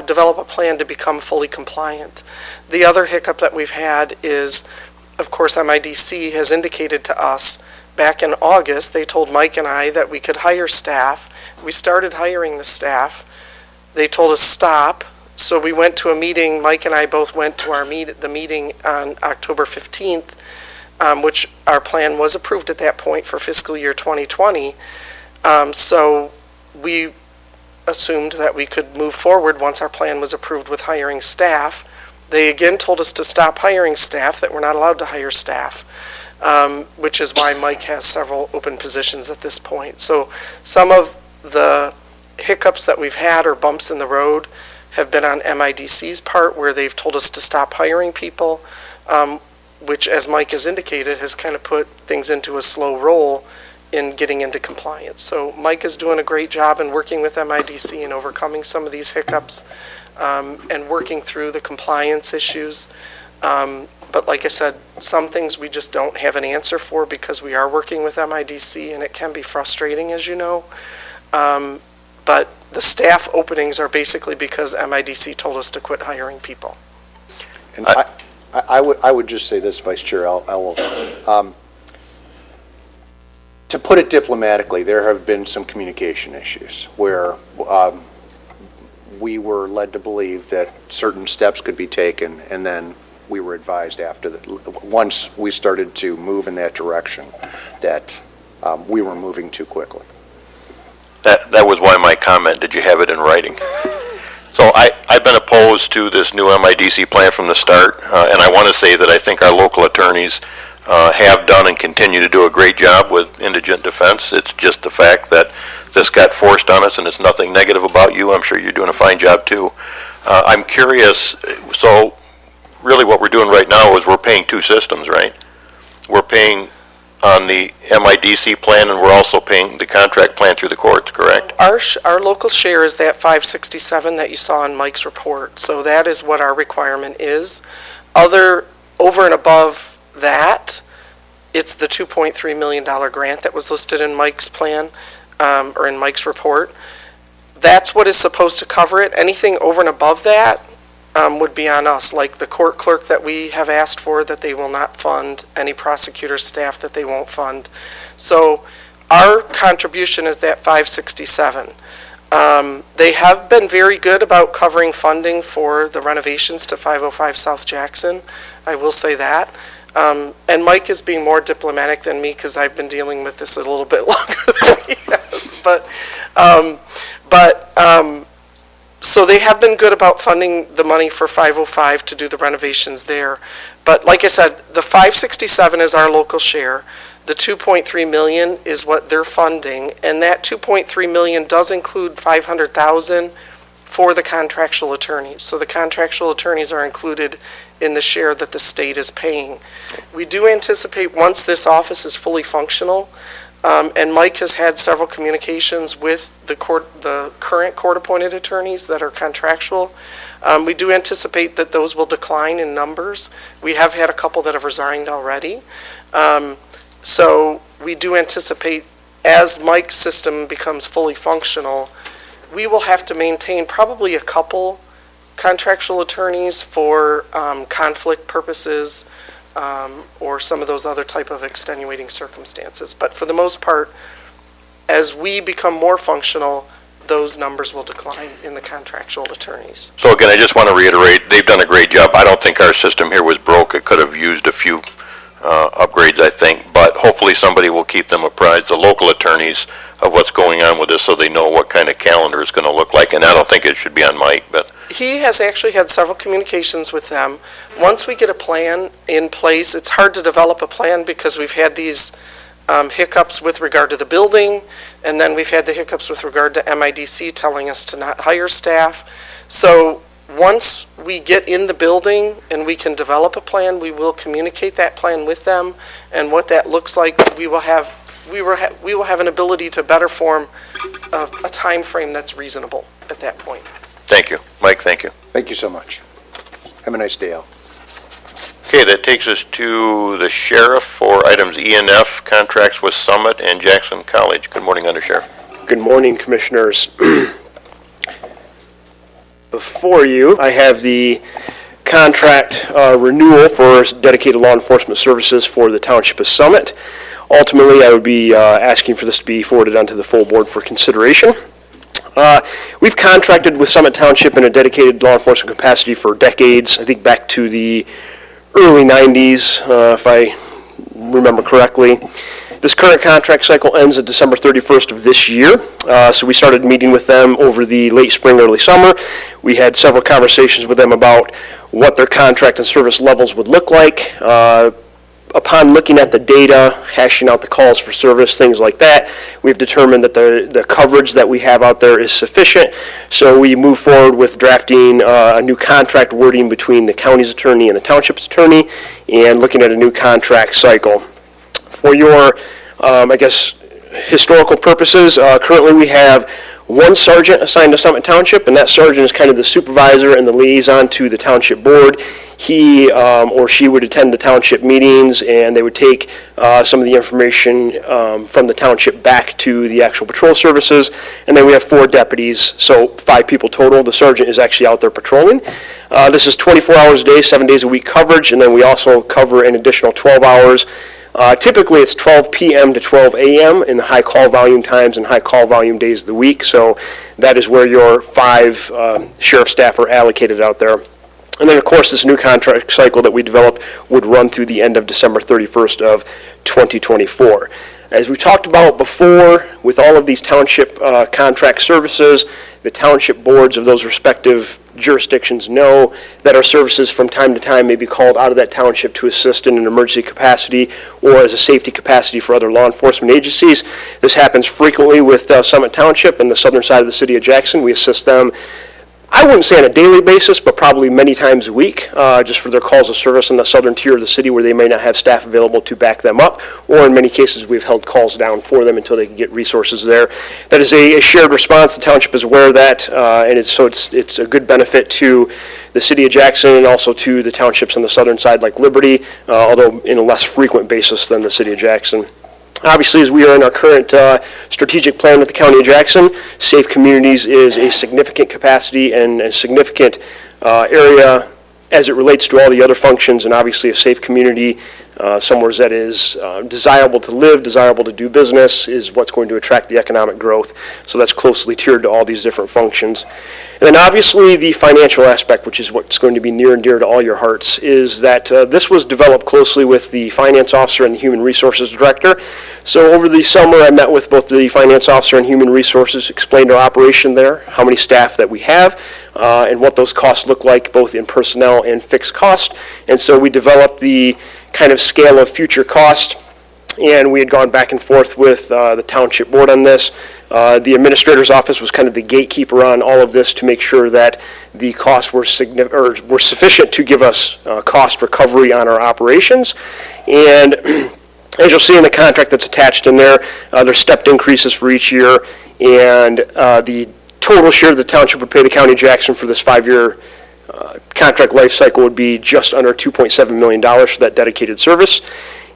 develop a plan to become fully compliant. The other hiccup that we've had is, of course, MIDC has indicated to us back in August, they told Mike and I that we could hire staff. We started hiring the staff. They told us stop. So we went to a meeting, Mike and I both went to the meeting on October 15th, which our plan was approved at that point for fiscal year 2020. So we assumed that we could move forward once our plan was approved with hiring staff. They again told us to stop hiring staff, that we're not allowed to hire staff, which is why Mike has several open positions at this point. So some of the hiccups that we've had, or bumps in the road, have been on MIDC's part, where they've told us to stop hiring people. which, as Mike has indicated, has kind of put things into a slow roll in getting into compliance. So Mike is doing a great job in working with MIDC and overcoming some of these hiccups and working through the compliance issues. But like I said, some things we just don't have an answer for because we are working with MIDC, and it can be frustrating, as you know. But the staff openings are basically because MIDC told us to quit hiring people. And I would just say this, Vice Chair Elwell. To put it diplomatically, there have been some communication issues where we were led to believe that certain steps could be taken, and then we were advised after that, once we started to move in that direction, that we were moving too quickly. That was why my comment, did you have it in writing? So I've been opposed to this new MIDC plan from the start, and I want to say that I think our local attorneys have done and continue to do a great job with indigent defense. It's just the fact that this got forced on us, and it's nothing negative about you. I'm sure you're doing a fine job too. I'm curious, so really what we're doing right now is we're paying two systems, right? We're paying on the MIDC plan, and we're also paying the contract plan through the courts, correct? Our local share is that 567 that you saw in Mike's report. So that is what our requirement is. Over and above that, it's the $2.3 million grant that was listed in Mike's plan, or in Mike's report. That's what is supposed to cover it. Anything over and above that would be on us, like the court clerk that we have asked for that they will not fund, any prosecutor staff that they won't fund. So our contribution is that 567. They have been very good about covering funding for the renovations to 505 South Jackson. I will say that. And Mike is being more diplomatic than me because I've been dealing with this a little bit longer than he has. So they have been good about funding the money for 505 to do the renovations there. But like I said, the 567 is our local share. The 2.3 million is what they're funding, and that 2.3 million does include 500,000 for the contractual attorneys. So the contractual attorneys are included in the share that the state is paying. We do anticipate once this office is fully functional, and Mike has had several communications with the current court-appointed attorneys that are contractual. We do anticipate that those will decline in numbers. We have had a couple that have resigned already. So we do anticipate, as Mike's system becomes fully functional, we will have to maintain probably a couple contractual attorneys for conflict purposes, or some of those other type of extenuating circumstances. But for the most part, as we become more functional, those numbers will decline in the contractual attorneys. So again, I just want to reiterate, they've done a great job. I don't think our system here was broke. It could have used a few upgrades, I think, but hopefully somebody will keep them apprised, the local attorneys, of what's going on with this so they know what kind of calendar is going to look like. And I don't think it should be on Mike, but He has actually had several communications with them. Once we get a plan in place, it's hard to develop a plan because we've had these hiccups with regard to the building, and then we've had the hiccups with regard to MIDC telling us to not hire staff. So once we get in the building and we can develop a plan, we will communicate that plan with them, and what that looks like, we will have an ability to better form a time frame that's reasonable at that point. thank you. Mike, thank you. Thank you so much. Have a nice day, Al. Okay, that takes us to the sheriff for items E and F, contracts with Summit and Jackson College. Good morning, Under Sheriff. Good morning, Commissioners. Before you, I have the contract renewal for dedicated law enforcement services for the Township of Summit. Ultimately, I would be asking for this to be forwarded onto the full board for consideration. We've contracted with Summit Township in a dedicated law enforcement capacity for decades, I think back to the early 90s, if I remember correctly. This current contract cycle ends at December 31st of this year, so we started meeting with them over the late spring, early summer. We had several conversations with them about what their contract and service levels would look like. upon looking at the data, hashing out the calls for service, things like that, we've determined that the coverage that we have out there is sufficient. So we move forward with drafting a new contract wording between the county's attorney and the township's attorney, and looking at a new contract cycle. For your, I guess, historical purposes, currently we have one sergeant assigned to Summit Township, and that sergeant is kind of the supervisor and the liaison to the township board. He or she would attend the township meetings, and they would take some of the information from the township back to the actual patrol services. And then we have 4 deputies, so 5 people total. The sergeant is actually out there patrolling. This is 24 hours a day, 7 days a week coverage, and then we also cover an additional 12 hours. Typically, it's 12 p.m. to 12 a.m. in the high call volume times and high call volume days of the week. So that is where your 5 sheriff staff are allocated out there. And then, of course, this new contract cycle that we developed would run through the end of December 31st of 2024. As we talked about before, with all of these township contract services, the township boards of those respective jurisdictions know that our services from time to time may be called out of that township to assist in an emergency capacity or as a safety capacity for other law enforcement agencies. This happens frequently with Summit Township and the southern side of the city of Jackson. We assist them, I wouldn't say on a daily basis, but probably many times a week, just for their calls of service in the southern tier of the city where they may not have staff available to back them up, or in many cases we've held calls down for them until they can get resources there. That is a shared response. The township is aware of that, and it's a good benefit to the city of Jackson and also to the townships on the southern side like Liberty, although in a less frequent basis than the city of Jackson. Obviously, as we are in our current strategic plan with the County of Jackson, safe communities is a significant capacity and a significant area as it relates to all the other functions, and obviously a safe community, somewhere that is desirable to live, desirable to do business, is what's going to attract the economic growth. So that's closely tiered to all these different functions. And then obviously the financial aspect, which is what's going to be near and dear to all your hearts, is that this was developed closely with the finance officer and the human resources director. So over the summer, I met with both the finance officer and human resources, explained our operation there, how many staff that we have, and what those costs look like, both in personnel and fixed cost. And so we developed the kind of scale of future cost, and we had gone back and forth with the township board on this. The administrator's office was kind of the gatekeeper on all of this to make sure that the costs were sufficient to give us cost recovery on our operations. And as you'll see in the contract that's attached in there, there's stepped increases for each year, and the total share the township would pay the County of Jackson for this 5-year contract life cycle would be just under $2.7 million for that dedicated service.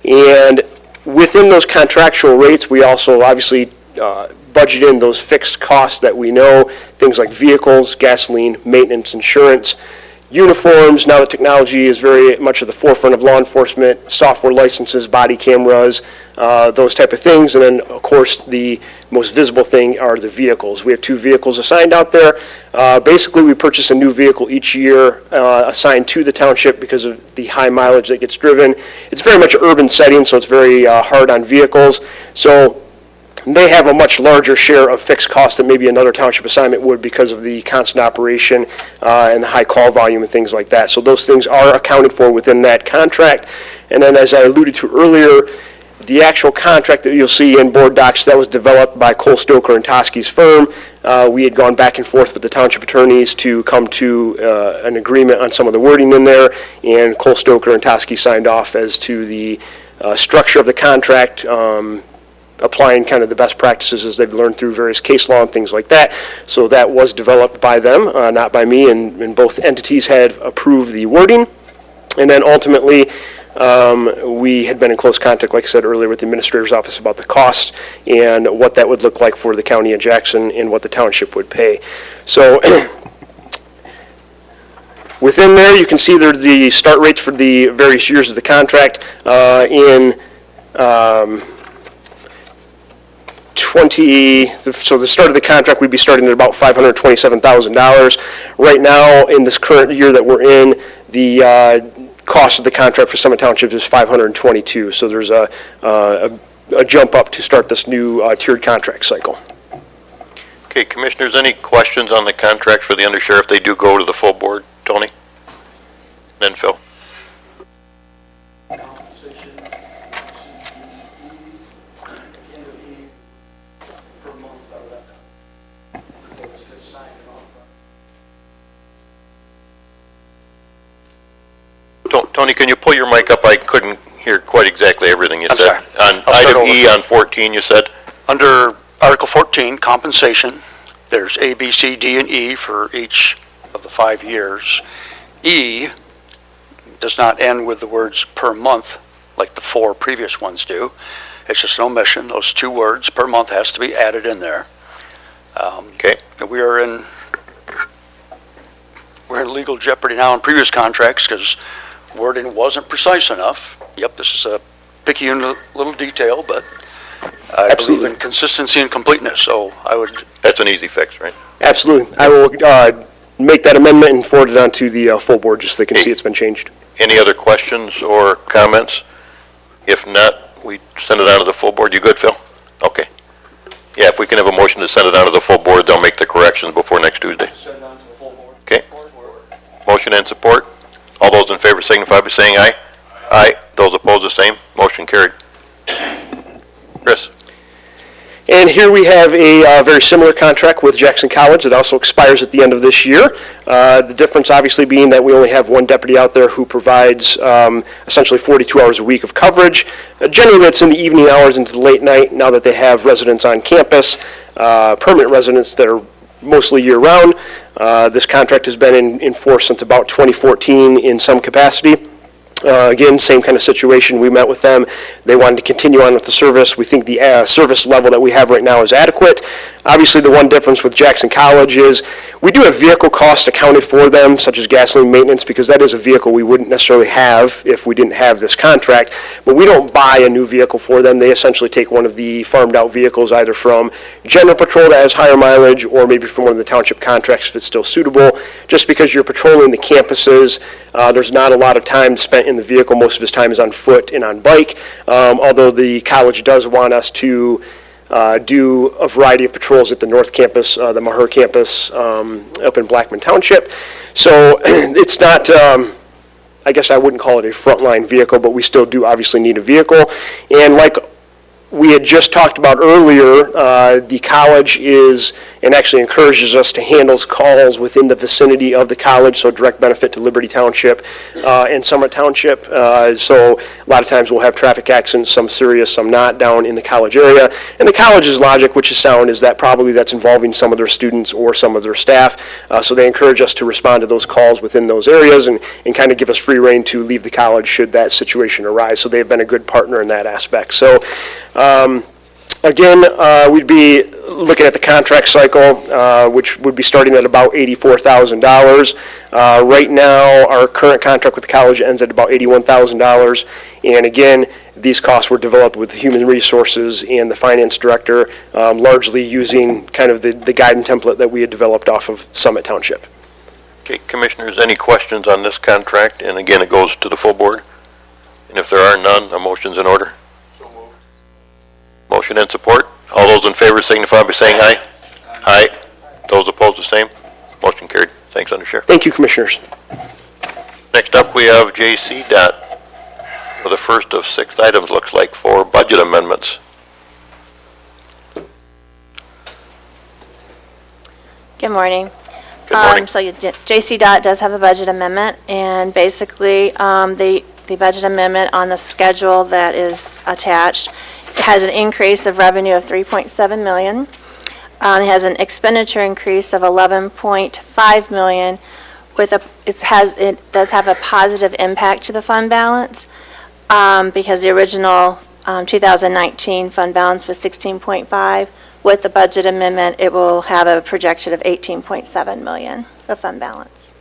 And within those contractual rates, we also obviously budget in those fixed costs that we know, things like vehicles, gasoline, maintenance, insurance, uniforms. Now that technology is very much at the forefront of law enforcement, software licenses, body cameras, those type of things. And then, of course, the most visible thing are the vehicles. We have 2 vehicles assigned out there. Basically, we purchase a new vehicle each year assigned to the township because of the high mileage that gets driven. It's very much an urban setting, so it's very hard on vehicles. So they have a much larger share of fixed costs than maybe another township assignment would because of the constant operation and the high call volume and things like that. So those things are accounted for within that contract. And then, as I alluded to earlier, the actual contract that you'll see in board docs, that was developed by Cole Stoker and Toski's firm. We had gone back and forth with the township attorneys to come to an agreement on some of the wording in there, and Cole Stoker and Toski signed off as to the structure of the contract, applying kind of the best practices as they've learned through various case law and things like that. So that was developed by them, not by me, and both entities had approved the wording. And then ultimately, we had been in close contact, like I said earlier, with the administrator's office about the costs and what that would look like for the County of Jackson and what the township would pay. So within there, you can see there the start rates for the various years of the contract. So the start of the contract, we'd be starting at about $527,000. Right now, in this current year that we're in, the cost of the contract for Summit Township is $522,000. So there's a jump up to start this new tiered contract cycle. Okay, Commissioners, any questions on the contract for the undersheriff? They do go to the full board. Tony? Then Phil. Compensation Tony, can you pull your mic up? I couldn't hear quite exactly everything you I'm said. sorry. On I'll start item over. E on 14, you said? Under Article 14, compensation, there's A, B, C, D, and E for each of the 5 years. E does not end with the words per month like the 4 previous ones do. It's just an omission. Those 2 words per month has to be added in there. Okay. We're in legal jeopardy now in previous contracts because wording wasn't precise enough. Yep, this is a picky little detail, but I believe in consistency and completeness, so I would. That's an easy fix, right? Absolutely. I will make that amendment and forward it on to the full board just so they can see it's been changed. Any other questions or comments? If not, we send it on to the full board. You good, Phil? Okay. Yeah, if we can have a motion to send it on to the full board, they'll make the corrections before next Tuesday. Send it on to the full board. Okay. Motion and support. All those in favor signify by saying aye. Aye. Those opposed, the same. Motion carried. Chris? And here we have a very similar contract with Jackson College that also expires at the end of this year. The difference obviously being that we only have one deputy out there who provides essentially 42 hours a week of coverage. Generally, it's in the evening hours into the late night now that they have residents on campus, permanent residents that are mostly year-round. This contract has been in force since about 2014 in some capacity. Again, same kind of situation. We met with them. They wanted to continue on with the service. We think the service level that we have right now is adequate. Obviously, the one difference with Jackson College is we do have vehicle costs accounted for them, such as gasoline maintenance, because that is a vehicle we wouldn't necessarily have if we didn't have this contract. But we don't buy a new vehicle for them. They essentially take one of the farmed out vehicles either from general patrol that has higher mileage or maybe from one of the township contracts if it's still suitable. Just because you're patrolling the campuses, there's not a lot of time spent in the vehicle. Most of his time is on foot and on bike, although the college does want us to do a variety of patrols at the North Campus, the Maher Campus up in Blackman Township. So it's not, I guess I wouldn't call it a frontline vehicle, but we still do obviously need a vehicle. And like we had just talked about earlier, the college is, and actually encourages us to handle calls within the vicinity of the college, so direct benefit to Liberty Township and Summit Township. So a lot of times we'll have traffic accidents, some serious, some not, down in the college area. And the college's logic, which is sound, is that probably that's involving some of their students or some of their staff. So they encourage us to respond to those calls within those areas and kind of give us free rein to leave the college should that situation arise. So they've been a good partner in that aspect. So again, we'd be looking at the contract cycle, which would be starting at about $84,000. Right now, our current contract with the college ends at about $81,000. And again, these costs were developed with human resources and the finance director, largely using kind of the guide and template that we had developed off of Summit Township. Okay, commissioners, any questions on this contract? And again, it goes to the full board. And if there are none, a motion's in order. Motion and support. All those in favor signify by saying aye. Aye. Those opposed, the same. Motion carried. Thanks, Under Sheriff. Thank you, Commissioners. Next up, we have J.C. Dot for the first of 6 items, looks like, for budget amendments. Good morning. Good morning. So J.C. Dot does have a budget amendment, and basically, the budget amendment on the schedule that is attached has an increase of revenue of $3.7 million. It has an expenditure increase of $11.5 million. It does have a positive impact to the fund balance because the original 2019 fund balance was 16.5. With the budget amendment, it will have a projection of 18.7 million of fund balance.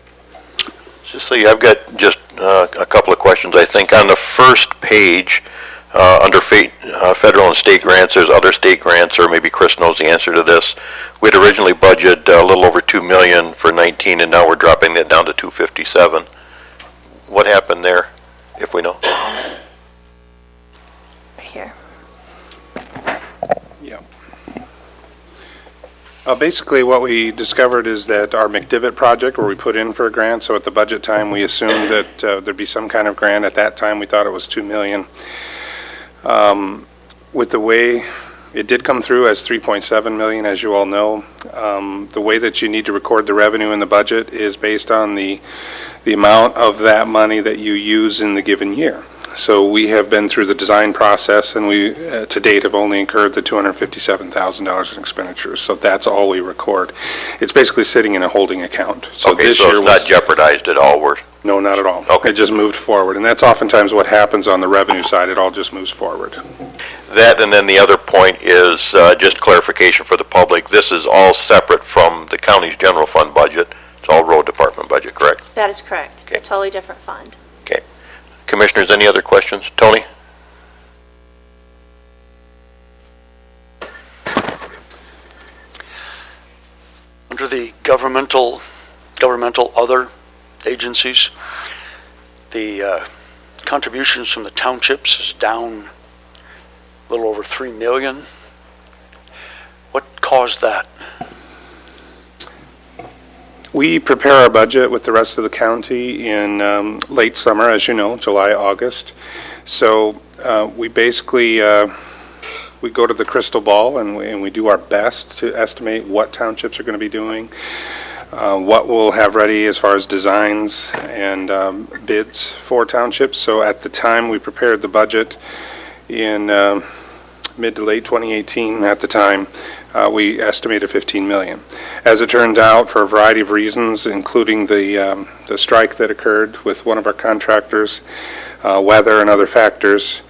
Just so I've got just a couple of questions. I think on the first page, under federal and state grants, there's other state grants, or maybe Chris knows the answer to this. We had originally budgeted a little over $2 million for 19, and now we're dropping that down to $257. What happened there, if we know? Right here. Yeah. Basically, what we discovered is that our McDivitt project, where we put in for a grant, so at the budget time, we assumed that there'd be some kind of grant. At that time, we thought it was $2 million. With the way It did come through as 3.7 million, as you all know. The way that you need to record the revenue in the budget is based on the amount of that money that you use in the given year. So we have been through the design process, and we, to date, have only incurred the $257,000 in expenditures. So that's all we record. It's basically sitting in a holding account. So Okay, this so year it's not was, jeopardized at all, no, not at all. Okay. It just moved forward, and that's oftentimes what happens on the revenue side. It all just moves forward. that, and then the other point is, just clarification for the public, this is all separate from the county's general fund budget. It's all road department budget, correct? That is correct. Okay. A totally different fund. Commissioners, any other questions? Tony? Under the governmental other agencies, the contributions from the townships is down a little over 3 million. What caused that? We prepare our budget with the rest of the county in late summer, as you know, July, August. So we basically, we go to the crystal ball and we do our best to estimate what townships are going to be doing, what we'll have ready as far as designs and bids for townships. So at the time we prepared the budget in mid to late 2018 at the time, we estimated 15 million. As it turned out, for a variety of reasons, including the strike that occurred with one of our contractors, weather and other factors,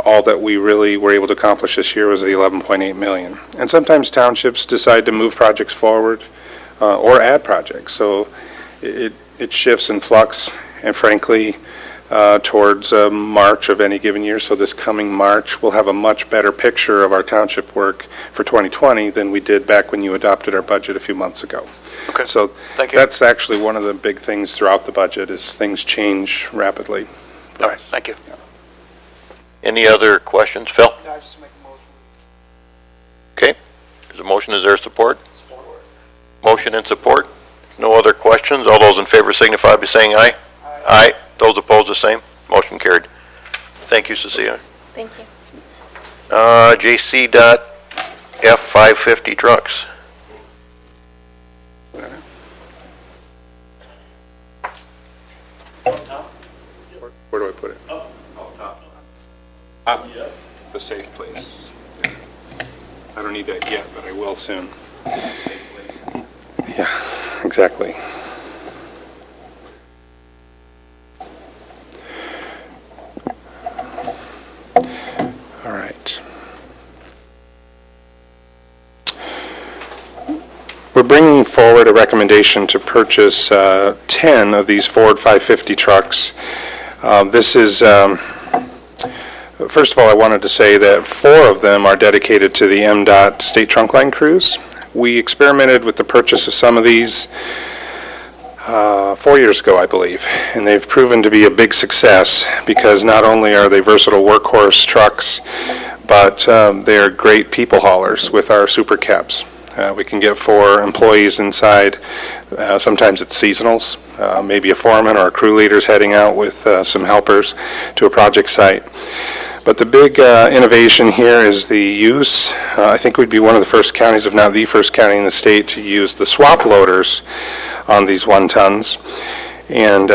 all that we really were able to accomplish this year was the 11.8 million. And sometimes townships decide to move projects forward or add projects. So it shifts in flux, and frankly, towards March of any given year. So this coming March, we'll have a much better picture of our township work for 2020 than we did back when you adopted our budget a few months ago. Okay. So Thank you. that's actually one of the big things throughout the budget is things change rapidly. All right, thank you. Any other questions? Phil? I just make a motion. Okay. There's a motion. Is there support? Support. Motion and support. No other questions. All those in favor signify by saying aye. Aye. Those opposed, the same. Motion carried. Thank you, Cecilia. Thank you. JC F550 trucks. Where do I put it? The safe place. I don't need that yet, but I will soon. Yeah, exactly. All right. We're bringing forward a recommendation to purchase 10 of these Ford 550 trucks. This is, first of all, I wanted to say that 4 of them are dedicated to the MDOT State Trunk Line crews. We experimented with the purchase of some of these 4 years ago, I believe, and they've proven to be a big success because not only are they versatile workhorse trucks, but they are great people haulers with our super cabs. We can get 4 employees inside. Sometimes it's seasonals, maybe a foreman or a crew leader's heading out with some helpers to a project site. But the big innovation here is the use. I think we'd be one of the first counties, if not the first county in the state, to use the swap loaders on these 1-tons. And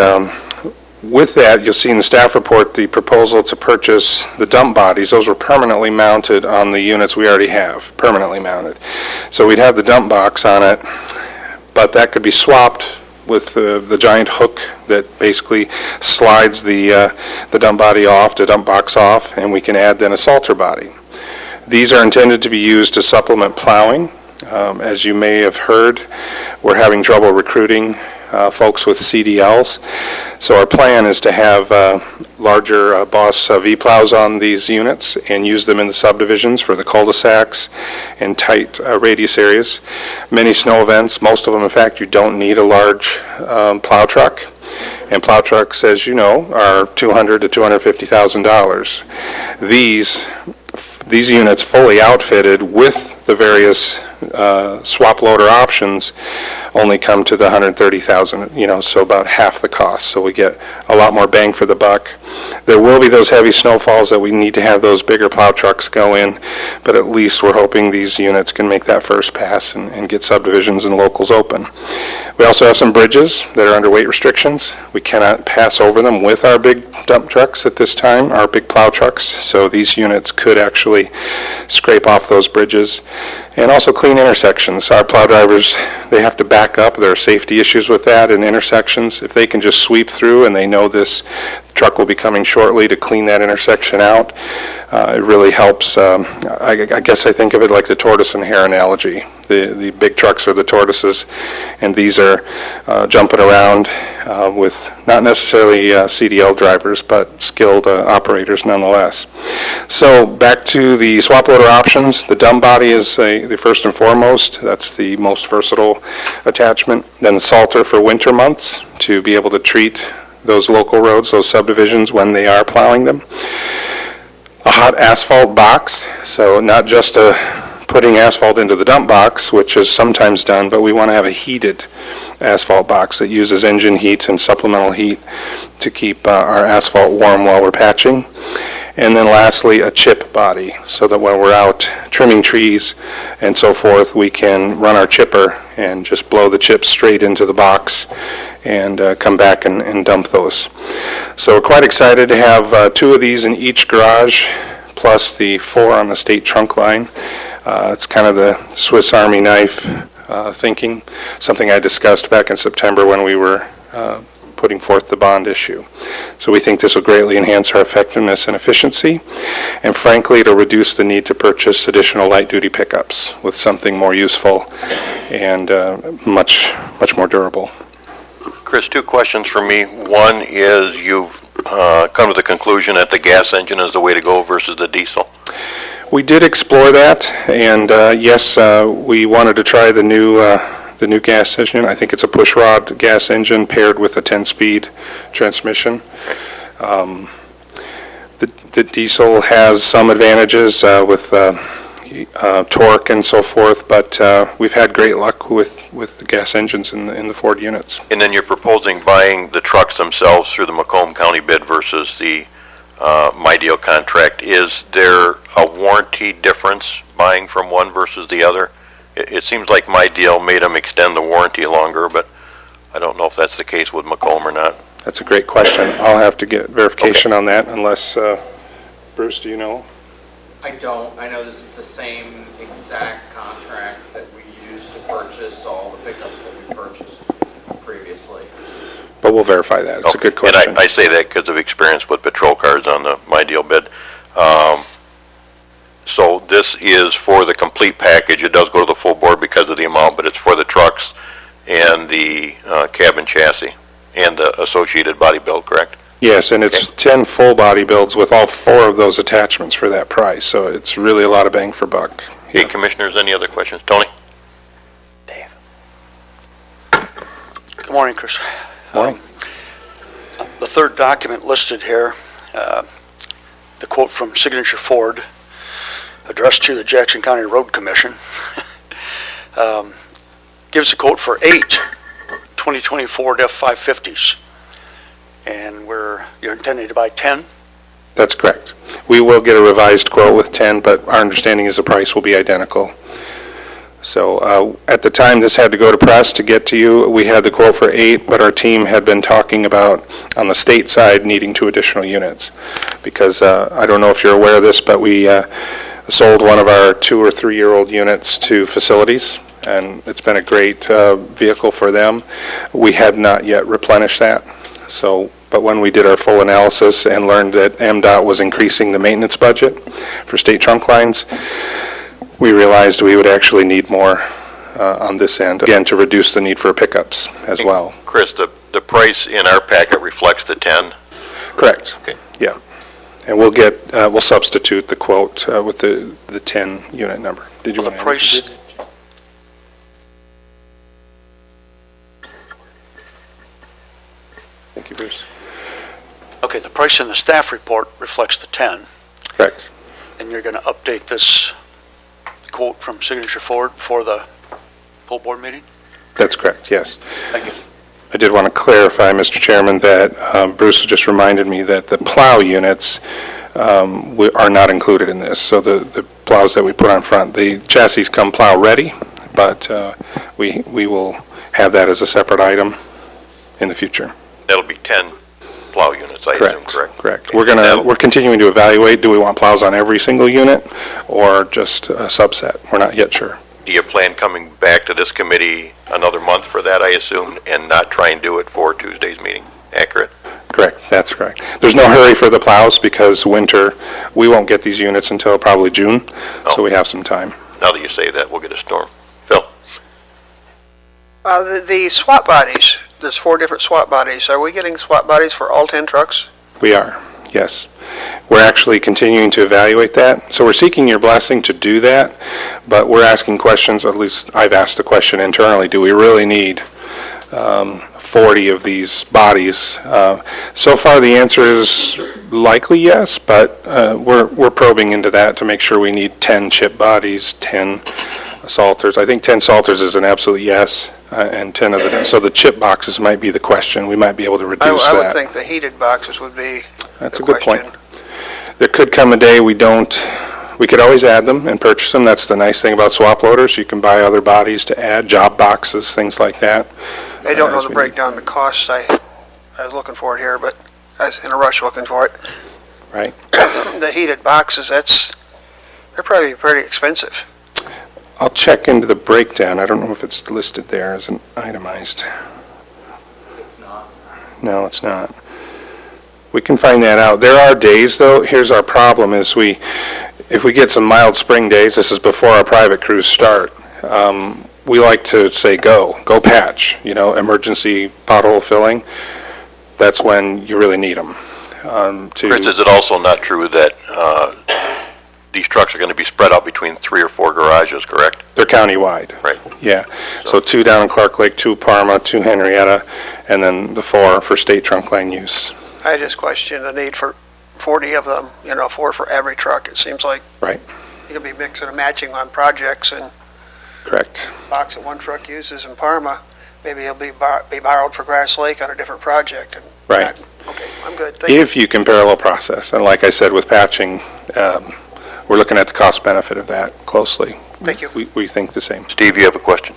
with that, you'll see in the staff report the proposal to purchase the dump bodies. Those were permanently mounted on the units we already have, permanently mounted. So we'd have the dump box on it, but that could be swapped with the giant hook that basically slides the dump body off, the dump box off, and we can add then a salter body. These are intended to be used to supplement plowing. As you may have heard, we're having trouble recruiting folks with CDLs. So our plan is to have larger Boss V-plows on these units and use them in the subdivisions for the cul-de-sacs and tight radius areas. Many snow events, most of them, in fact, you don't need a large plow truck. And plow trucks, as you know, are $200,000 to $250,000. These units fully outfitted with the various swap loader options only come to the 130,000, so about half the cost. So we get a lot more bang for the buck. There will be those heavy snowfalls that we need to have those bigger plow trucks go in, but at least we're hoping these units can make that first pass and get subdivisions and locals open. We also have some bridges that are under weight restrictions. We cannot pass over them with our big dump trucks at this time, our big plow trucks, so these units could actually scrape off those bridges. And also clean intersections. Our plow drivers, they have to back up. There are safety issues with that in intersections. If they can just sweep through and they know this truck will be coming shortly to clean that intersection out, it really helps. I guess I think of it like the tortoise and hare analogy. The big trucks are the tortoises, and these are jumping around with not necessarily CDL drivers, but skilled operators nonetheless. So back to the swap loader options. The dumb body is the first and foremost. That's the most versatile attachment. Then the salter for winter months to be able to treat those local roads, those subdivisions when they are plowing them. A hot asphalt box, so not just putting asphalt into the dump box, which is sometimes done, but we want to have a heated asphalt box that uses engine heat and supplemental heat to keep our asphalt warm while we're patching. And then lastly, a chip body, so that when we're out trimming trees and so forth, we can run our chipper and just blow the chips straight into the box and come back and dump those. So we're quite excited to have 2 of these in each garage, plus the 4 on the state trunk line. It's kind of the Swiss Army knife thinking, something I discussed back in September when we were putting forth the bond issue. So we think this will greatly enhance our effectiveness and efficiency, and frankly, it'll reduce the need to purchase additional light-duty pickups with something more useful and much more durable. Chris, 2 questions for me. One is you've come to the conclusion that the gas engine is the way to go versus the diesel. We did explore that, and yes, we wanted to try the new gas engine. I think it's a push rod gas engine paired with a 10-speed transmission. The diesel has some advantages with torque and so forth, but we've had great luck with the gas engines in the Ford units. And then you're proposing buying the trucks themselves through the Macomb County bid versus the My Deal contract. Is there a warranty difference buying from one versus the other? It seems like My Deal made them extend the warranty longer, but I don't know if that's the case with Macomb or not. That's a great question. I'll have to get verification on that unless, Bruce, do you know? I don't. I know this is the same exact contract that we used to purchase all the pickups that we purchased previously. But we'll verify that. It's a good question. And I say that because of experience with patrol cars on the My Deal bid. So this is for the complete package. It does go to the full board because of the amount, but it's for the trucks and the cabin chassis and the associated body build, correct? Yes, and it's 10 full body builds with all 4 of those attachments for that price, so it's really a lot of bang for buck. Hey, Commissioners, any other questions? Tony? Dave. Good morning, Chris. Morning. The third document listed here, the quote from Signature Ford, addressed to the Jackson County Road Commission, gives a quote for 8 2024 F-550s. And you're intending to buy 10? That's correct. We will get a revised quote with 10, but our understanding is the price will be identical. So at the time this had to go to press to get to you, we had the quote for 8, but our team had been talking about, on the state side, needing 2 additional units. Because I don't know if you're aware of this, but we sold one of our 2 or 3-year-old units to facilities, and it's been a great vehicle for them. We had not yet replenished that. So, but when we did our full analysis and learned that MDOT was increasing the maintenance budget for state trunk lines, we realized we would actually need more on this end, again, to reduce the need for pickups as well. Chris, the price in our packet reflects the 10? Correct. Okay. Yeah. And we'll substitute the quote with the 10 unit number. Did you want to price? Thank you, Bruce. Okay, the price in the staff report reflects the 10. Correct. And you're going to update this quote from Signature Ford for the full board meeting? That's correct, yes. Thank you. I did want to clarify, Mr. Chairman, that Bruce just reminded me that the plow units are not included in this. So the plows that we put on front, the chassis come plow ready, but we will have that as a separate item in the future. That'll be 10 plow units, I assume, correct? Correct. We're continuing to evaluate, do we want plows on every single unit or just a subset? We're not yet sure. Do you plan coming back to this committee another month for that, I assume, and not try and do it for Tuesday's meeting? Accurate? Correct, that's correct. There's no hurry for the plows because winter, we won't get these units until probably June, so we have some time. Now that you say that, we'll get a storm. Phil? The SWAT bodies, there's 4 different SWAT bodies. Are we getting SWAT bodies for all 10 trucks? We are, yes. We're actually continuing to evaluate that. So we're seeking your blessing to do that, but we're asking questions, at least I've asked the question internally, do we really need 40 of these bodies? So far, the answer is likely yes, but we're probing into that to make sure we need 10 chip bodies, 10 salters. I think 10 salters is an absolute yes, and 10 of the, so the chip boxes might be the question. We might be able to reduce that. I would think the heated boxes would be That's the a good question. point. There could come a day we could always add them and purchase them. That's the nice thing about swap loaders. You can buy other bodies to add, job boxes, things like that. I don't know the breakdown of the costs. I was looking for it here, but I was in a rush looking for it. Right. The heated boxes, they're probably pretty expensive. I'll check into the breakdown. I don't know if it's listed there as an itemized. It's not. No, it's not. We can find that out. There are days, though, here's our problem, is if we get some mild spring days, this is before our private crews start, we like to say go patch, emergency pothole filling. That's when you really need them. Chris, is it also not true that these trucks are going to be spread out between 3 or 4 garages, correct? They're countywide. Right. Yeah. So 2 down in Clark Lake, 2 Parma, 2 Henrietta, and then the 4 for state trunk line use. I just question the need for 40 of them, 4 for every truck. It seems like Right. you could be mixing and matching on projects, and Correct. box that one truck uses in Parma, maybe it'll be borrowed for Grass Lake on a different project. And Right. Okay, I'm good. Thank you. If you can parallel process, and like I said with patching, we're looking at the cost benefit of that closely. Thank you. We think the same. Steve, you have a question?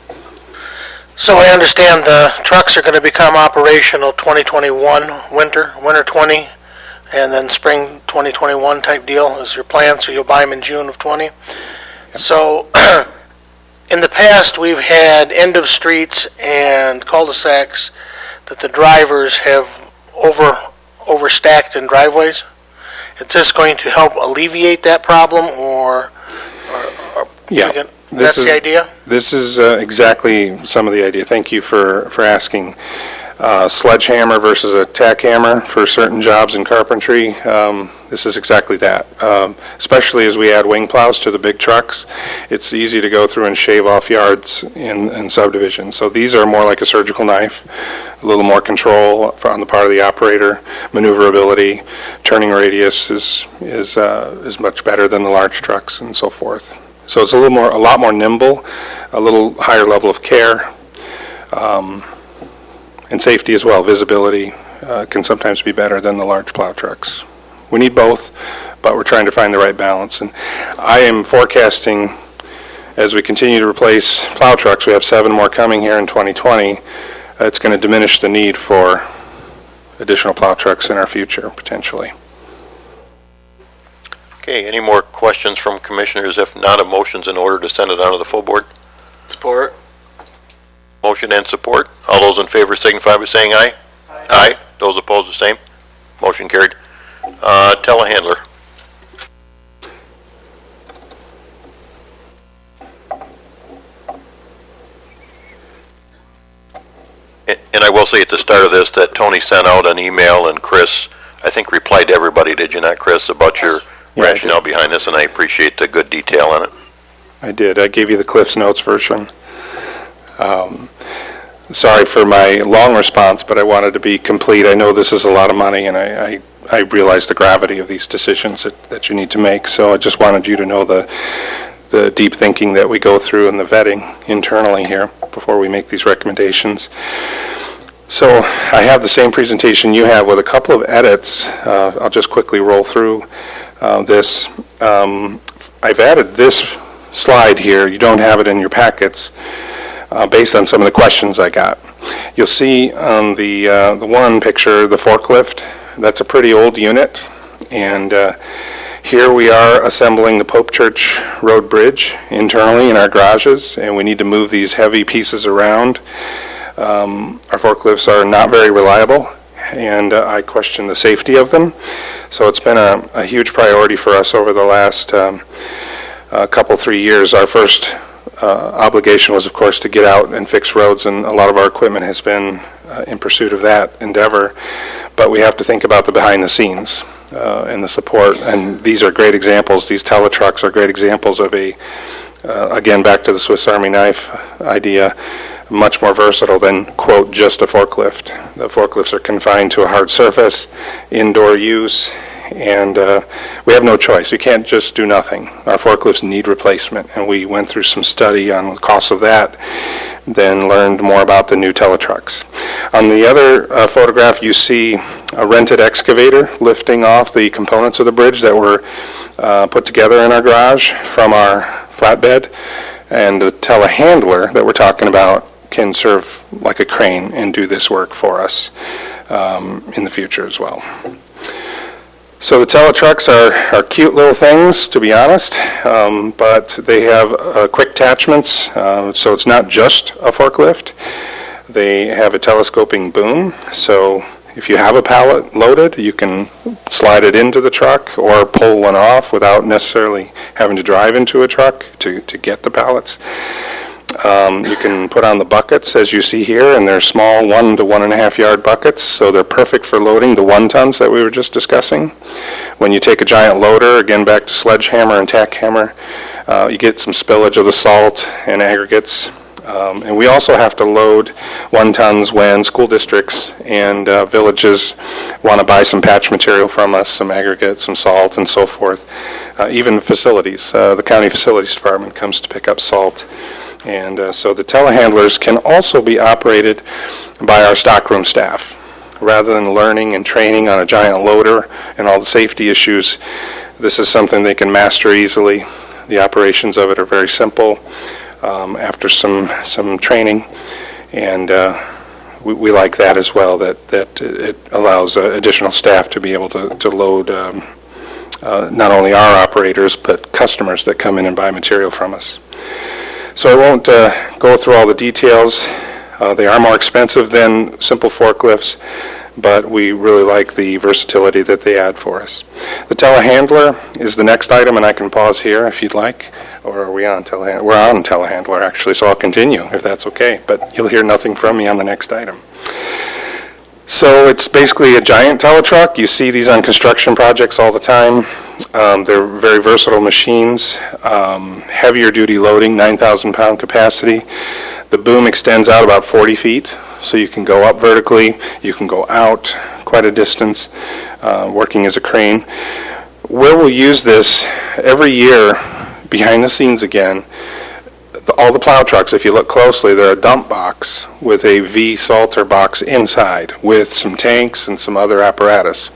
So I understand the trucks are going to become operational 2021, winter 20, and then spring 2021 type deal is your plan, so you'll buy them in June of 20. So in the past, we've had end of streets and cul-de-sacs that the drivers have overstacked in driveways. Is this going to help alleviate that problem, or Yeah. that's the idea? This is exactly some of the idea. Thank you for asking. Sledgehammer versus a tack hammer for certain jobs in carpentry. This is exactly that. Especially as we add wing plows to the big trucks, it's easy to go through and shave off yards in subdivisions. So these are more like a surgical knife, a little more control on the part of the operator, maneuverability, turning radius is much better than the large trucks and so forth. So it's a lot more nimble, a little higher level of care, and safety as well. Visibility can sometimes be better than the large plow trucks. We need both, but we're trying to find the right balance. And I am forecasting, as we continue to replace plow trucks, we have 7 more coming here in 2020, it's going to diminish the need for additional plow trucks in our future, potentially. Okay, any more questions from commissioners? If not, a motion's in order to send it on to the full board. Support. Motion and support. All those in favor signify by saying aye. Aye. Those opposed, the same. Motion carried. Telehandler. And I will say at the start of this that Tony sent out an email, and Chris, I think, replied to everybody, did you not, Chris, about your rationale behind this, and I appreciate the good detail on it. I did. I gave you the Cliff's Notes version. Sorry for my long response, but I wanted to be complete. I know this is a lot of money, and I realize the gravity of these decisions that you need to make, so I just wanted you to know the deep thinking that we go through and the vetting internally here. before we make these recommendations. So I have the same presentation you have with a couple of edits. I'll just quickly roll through this. I've added this slide here. You don't have it in your packets based on some of the questions I got. You'll see on the one picture, the forklift. That's a pretty old unit. And here we are assembling the Pope Church Road Bridge internally in our garages, and we need to move these heavy pieces around. Our forklifts are not very reliable, and I question the safety of them. So it's been a huge priority for us over the last couple, 3 years. Our first obligation was, of course, to get out and fix roads, and a lot of our equipment has been in pursuit of that endeavor. But we have to think about the behind the scenes and the support, and these are great examples. These Teletrucks are great examples of again, back to the Swiss Army knife idea, much more versatile than, quote, just a forklift. The forklifts are confined to a hard surface, indoor use, and we have no choice. We can't just do nothing. Our forklifts need replacement, and we went through some study on the cost of that, then learned more about the new Teletrucks. On the other photograph, you see a rented excavator lifting off the components of the bridge that were put together in our garage from our flatbed, and the telehandler that we're talking about can serve like a crane and do this work for us in the future as well. So the Teletrucks are cute little things, to be honest, but they have quick attachments, so it's not just a forklift. They have a telescoping boom, so if you have a pallet loaded, you can slide it into the truck or pull one off without necessarily having to drive into a truck to get the pallets. You can put on the buckets, as you see here, and they're small 1 to 1.5 yard buckets, so they're perfect for loading the 1 tons that we were just discussing. When you take a giant loader, again back to sledgehammer and tack hammer, you get some spillage of the salt and aggregates. And we also have to load 1 tons when school districts and villages want to buy some patch material from us, some aggregate, some salt, and so forth. Even facilities, the county facilities department comes to pick up salt. And so the telehandlers can also be operated by our stockroom staff. Rather than learning and training on a giant loader and all the safety issues, this is something they can master easily. The operations of it are very simple after some training, and we like that as well, that it allows additional staff to be able to load not only our operators, but customers that come in and buy material from us. So I won't go through all the details. They are more expensive than simple forklifts, but we really like the versatility that they add for us. The telehandler is the next item, and I can pause here if you'd like. Or are we on telehandler? We're on telehandler, actually, so I'll continue if that's okay, but you'll hear nothing from me on the next item. So it's basically a giant Teletruck. You see these on construction projects all the time. They're very versatile machines, heavier duty loading, 9,000 pound capacity. The boom extends out about 40 feet, so you can go up vertically, you can go out quite a distance, working as a crane. Where we'll use this every year, behind the scenes again, all the plow trucks, if you look closely, they're a dump box with a V salter box inside with some tanks and some other apparatus.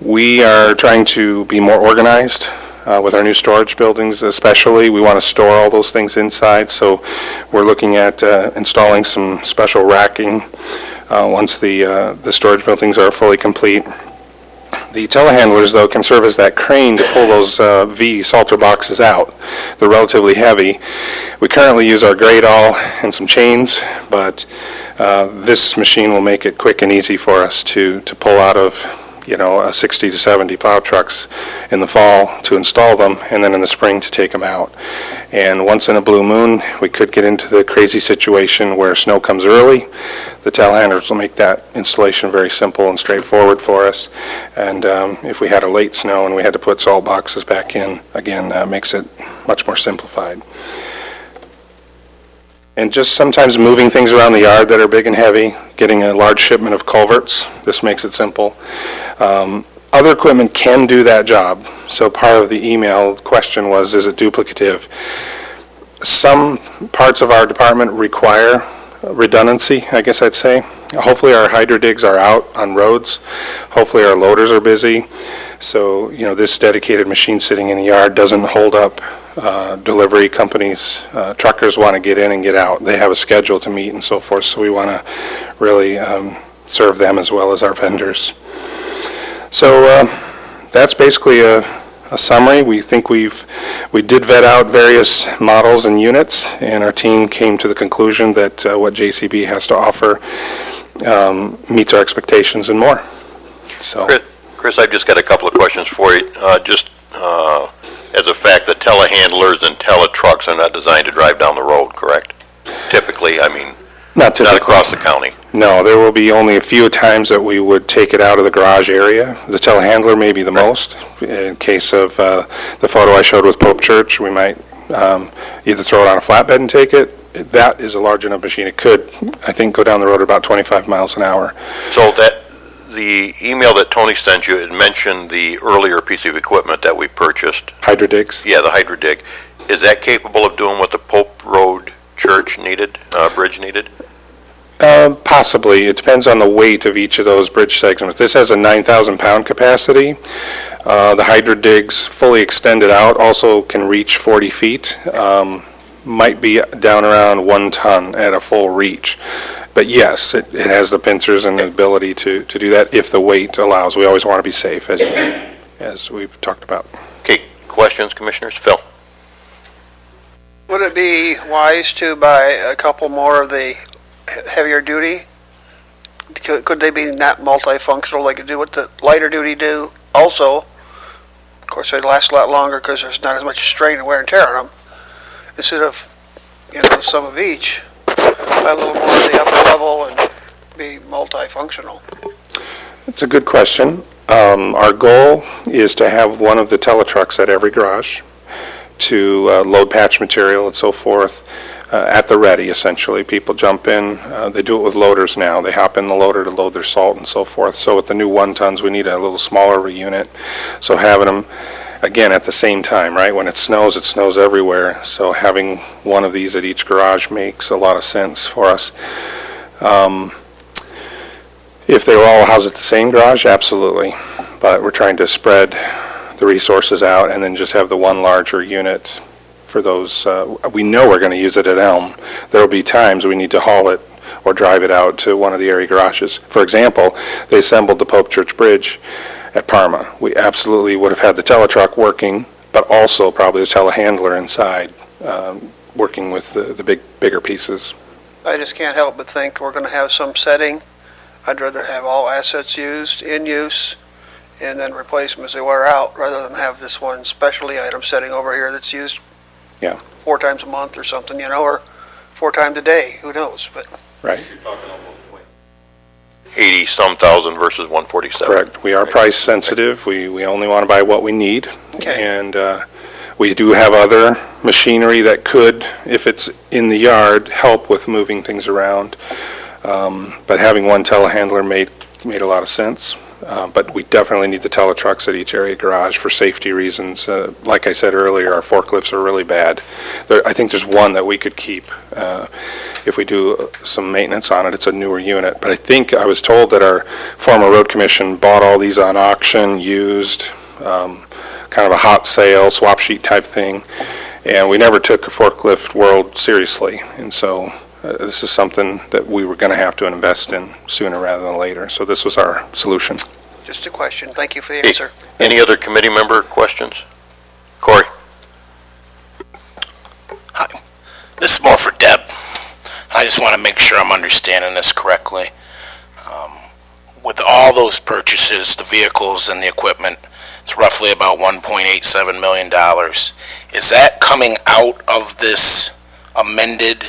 We are trying to be more organized with our new storage buildings especially. We want to store all those things inside, so we're looking at installing some special racking once the storage buildings are fully complete. The telehandlers, though, can serve as that crane to pull those V salter boxes out. They're relatively heavy. We currently use our grade-all and some chains, but this machine will make it quick and easy for us to pull out of, 60 to 70 plow trucks in the fall to install them, and then in the spring to take them out. And once in a blue moon, we could get into the crazy situation where snow comes early. The telehandlers will make that installation very simple and straightforward for us. And if we had a late snow and we had to put salt boxes back in, again, makes it much more simplified. And just sometimes moving things around the yard that are big and heavy, getting a large shipment of culverts, this makes it simple. Other equipment can do that job. So part of the email question was, is it duplicative? Some parts of our department require redundancy, I guess I'd say. Hopefully our hydro digs are out on roads. Hopefully our loaders are busy. So, this dedicated machine sitting in the yard doesn't hold up delivery companies. Truckers want to get in and get out. They have a schedule to meet and so forth, so we want to really serve them as well as our vendors. So that's basically a summary. We think we did vet out various models and units, and our team came to the conclusion that what JCB has to offer meets our expectations and more. So, Chris, I've just got a couple of questions for you. Just as a fact, the telehandlers and teletrucks are not designed to drive down the road, correct? Typically, not across the county. No, there will be only a few times that we would take it out of the garage area. The telehandler may be the most. In case of the photo I showed with Pope Church, we might either throw it on a flatbed and take it. That is a large enough machine. It could, I think, go down the road at about 25 miles an hour. So the email that Tony sent you, it mentioned the earlier piece of equipment that we purchased. Hydro digs? Yeah, the hydro dig. Is that capable of doing what the Pope Road Church needed, bridge needed? Possibly. It depends on the weight of each of those bridge segments. This has a 9,000 pound capacity. The hydro digs fully extended out also can reach 40 feet. Might be down around 1 ton at a full reach. But yes, it has the pincers and the ability to do that if the weight allows. We always want to be safe, as we've talked about. Okay, questions, Commissioners? Phil? Would it be wise to buy a couple more of the heavier duty? Could they be not multifunctional? They could do what the lighter duty do also. Of course, they'd last a lot longer because there's not as much strain and wear and tear on them. Instead of, some of each, buy a little more of the upper level and be multifunctional. That's a good question. Our goal is to have one of the teletrucks at every garage to load patch material and so forth at the ready, essentially. People jump in. They do it with loaders now. They hop in the loader to load their salt and so forth. So with the new 1 tons, we need a little smaller unit. So having them, again, at the same time, right? When it snows everywhere. So having one of these at each garage makes a lot of sense for us. If they were all housed at the same garage, absolutely. But we're trying to spread the resources out and then just have the one larger unit for those. We know we're going to use it at Elm. There will be times we need to haul it or drive it out to one of the area garages. For example, they assembled the Pope Church Bridge at Parma. We absolutely would have had the teletruck working, but also probably the telehandler inside working with the bigger pieces. I just can't help but think we're going to have some setting. I'd rather have all assets used, in use, and then replace them as they wear out, rather than have this one specialty item sitting over here that's used 4 times a month or something, or 4 times a day. Who knows? But right. 80-some thousand versus 147. Correct. We are price sensitive. We only want to buy what we need. Okay. And we do have other machinery that could, if it's in the yard, help with moving things around. But having one telehandler made a lot of sense. But we definitely need the teletrucks at each area garage for safety reasons. Like I said earlier, our forklifts are really bad. I think there's one that we could keep if we do some maintenance on it. It's a newer unit. But I think I was told that our former road commission bought all these on auction, used, kind of a hot sale, swap sheet type thing. And we never took a forklift world seriously. And so this is something that we were going to have to invest in sooner rather than later. So this was our solution. just a question. Thank you for the answer. Any other committee member questions? Corey? Hi. This is more for Deb. I just want to make sure I'm understanding this correctly. With all those purchases, the vehicles and the equipment, it's roughly about $1.87 million. Is that coming out of this amended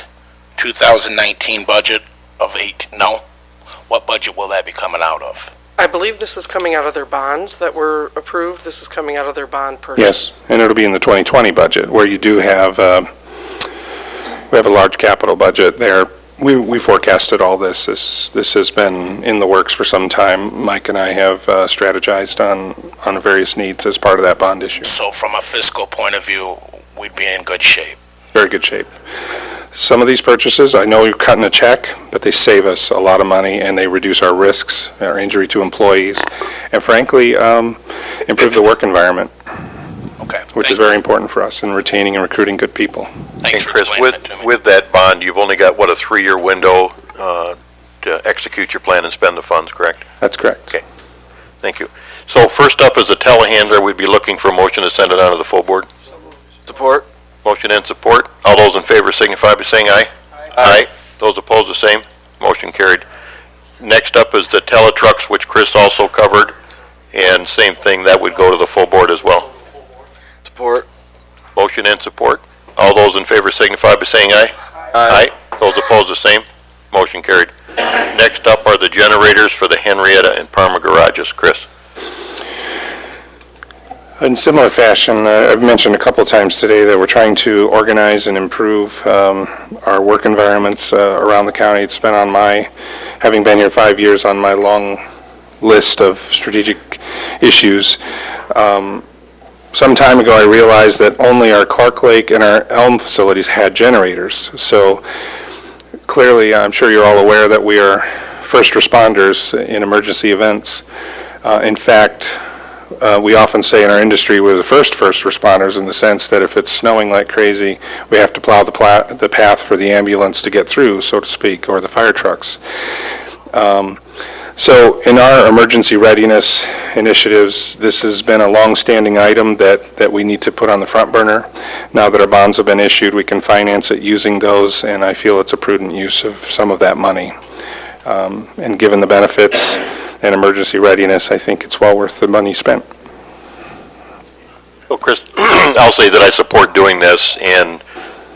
2019 budget of No? What budget will that be coming out of? I believe this is coming out of their bonds that were approved. This is coming out of their bond purchase. Yes, and it'll be in the 2020 budget, where you do have, we have a large capital budget there. We forecasted all this. This has been in the works for some time. Mike and I have strategized on various needs as part of that bond issue. So from a fiscal point of view, we'd be in good shape. very good shape. Some of these purchases, I know you're cutting a check, but they save us a lot of money and they reduce our risks, our injury to employees, and frankly, improve the work environment, Okay. which is very important for us in retaining and recruiting good people. Thanks And for Chris, explaining that to me. with that bond, you've only got, what, a 3-year window to execute your plan and spend the funds, correct? That's correct. Okay. Thank you. So first up is a telehandler. We'd be looking for a motion to send it on to the full board. Support? Motion and support. All those in favor signify by saying aye. Aye. Those opposed, the same. Motion carried. Next up is the Teletrucks, which Chris also covered, and same thing, that would go to the full board as well. Support? Motion and support. All those in favor signify by saying aye. Aye. Those opposed, the same. Motion carried. Next up are the generators for the Henrietta and Parma garages. Chris? In similar fashion, I've mentioned a couple of times today that we're trying to organize and improve our work environments around the county. It's been on my, having been here 5 years, on my long list of strategic issues. Some time ago, I realized that only our Clark Lake and our Elm facilities had generators. So clearly, I'm sure you're all aware that we are first responders in emergency events. In fact, we often say in our industry we're the first responders, in the sense that if it's snowing like crazy, we have to plow the path for the ambulance to get through, so to speak, or the fire trucks. So in our emergency readiness initiatives, this has been a long-standing item that we need to put on the front burner. Now that our bonds have been issued, we can finance it using those, and I feel it's a prudent use of some of that money. And given the benefits and emergency readiness, I think it's well worth the money spent. Well, Chris, I'll say that I support doing this, and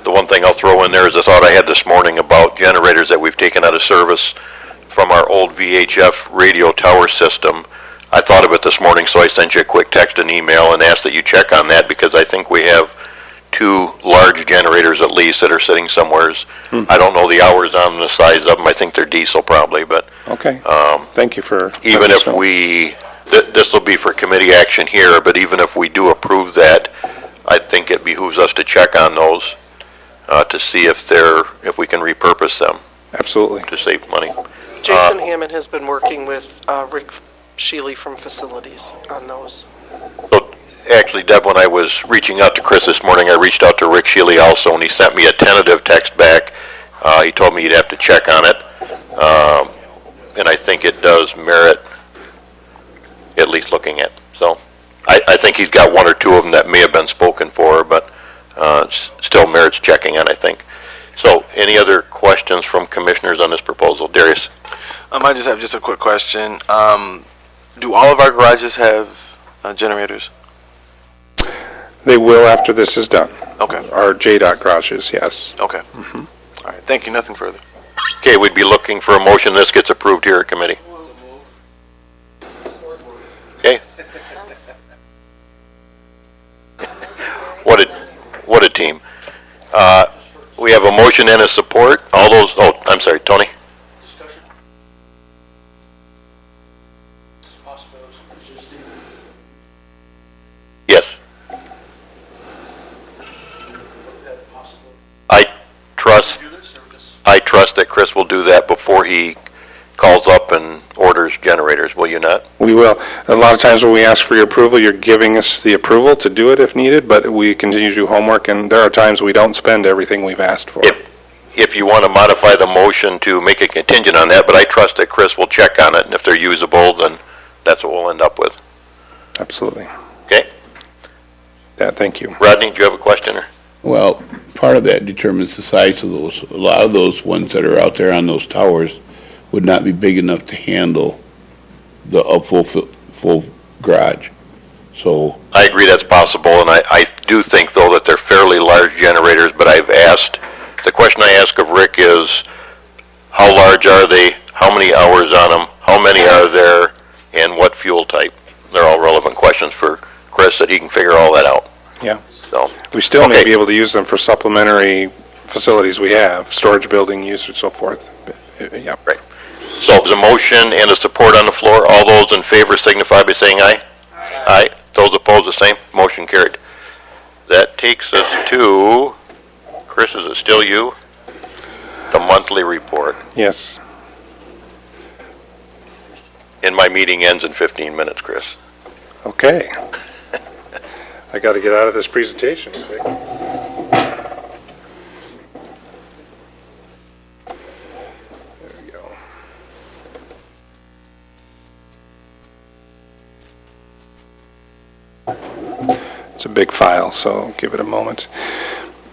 the one thing I'll throw in there is a thought I had this morning about generators that we've taken out of service from our old VHF radio tower system. I thought of it this morning, so I sent you a quick text and email and asked that you check on that, because I think we have 2 large generators at least that are sitting somewheres. I don't know the hours on the size of them. I think they're diesel probably, but Okay. Thank you for even letting us if know. this will be for committee action here, but even if we do approve that, I think it behooves us to check on those to see if we can repurpose them Absolutely. to save money. Jason Hammond has been working with Rick Shealy from Facilities on those. So actually, Deb, when I was reaching out to Chris this morning, I reached out to Rick Shealy also, and he sent me a tentative text back. He told me he'd have to check on it, and I think it does merit at least looking at. So I think he's got 1 or 2 of them that may have been spoken for, but still merits checking on, I think. So any other questions from commissioners on this proposal? Darius? I just have a quick question. Do all of our garages have generators? They will after this is done. Okay. Our JDOT garages, yes. Okay. All right. Thank you. Nothing further. Okay, we'd be looking for a motion. This gets approved here at committee. Okay. What a team. We have a motion and a support. All those, I'm sorry, Tony? Yes. I trust that Chris will do that before he calls up and orders generators, will you not? We will. A lot of times when we ask for your approval, you're giving us the approval to do it if needed, but we continue to do homework, and there are times we don't spend everything we've asked for. If you want to modify the motion to make it contingent on that, but I trust that Chris will check on it, and if they're usable, then that's what we'll end up with. Absolutely. Okay? Yeah, thank you. Rodney, do you have a question? Well, part of that determines the size of those. A lot of those ones that are out there on those towers would not be big enough to handle the full garage. So I agree that's possible, and I do think, though, that they're fairly large generators, but I've asked, the question I ask of Rick is, how large are they, how many hours on them, how many are there, and what fuel type? They're all relevant questions for Chris, that he can figure all that out. Yeah. So We still may be able to use them for supplementary facilities we have, storage building use and so forth. Yeah. Right. So there's a motion and a support on the floor. All those in favor signify by saying aye. Aye. Those opposed, the same. Motion carried. That takes us to Chris, is it still you? The monthly report. Yes. And my meeting ends in 15 minutes, Chris. Okay. I got to get out of this presentation quick. There we go. It's a big file, so give it a moment.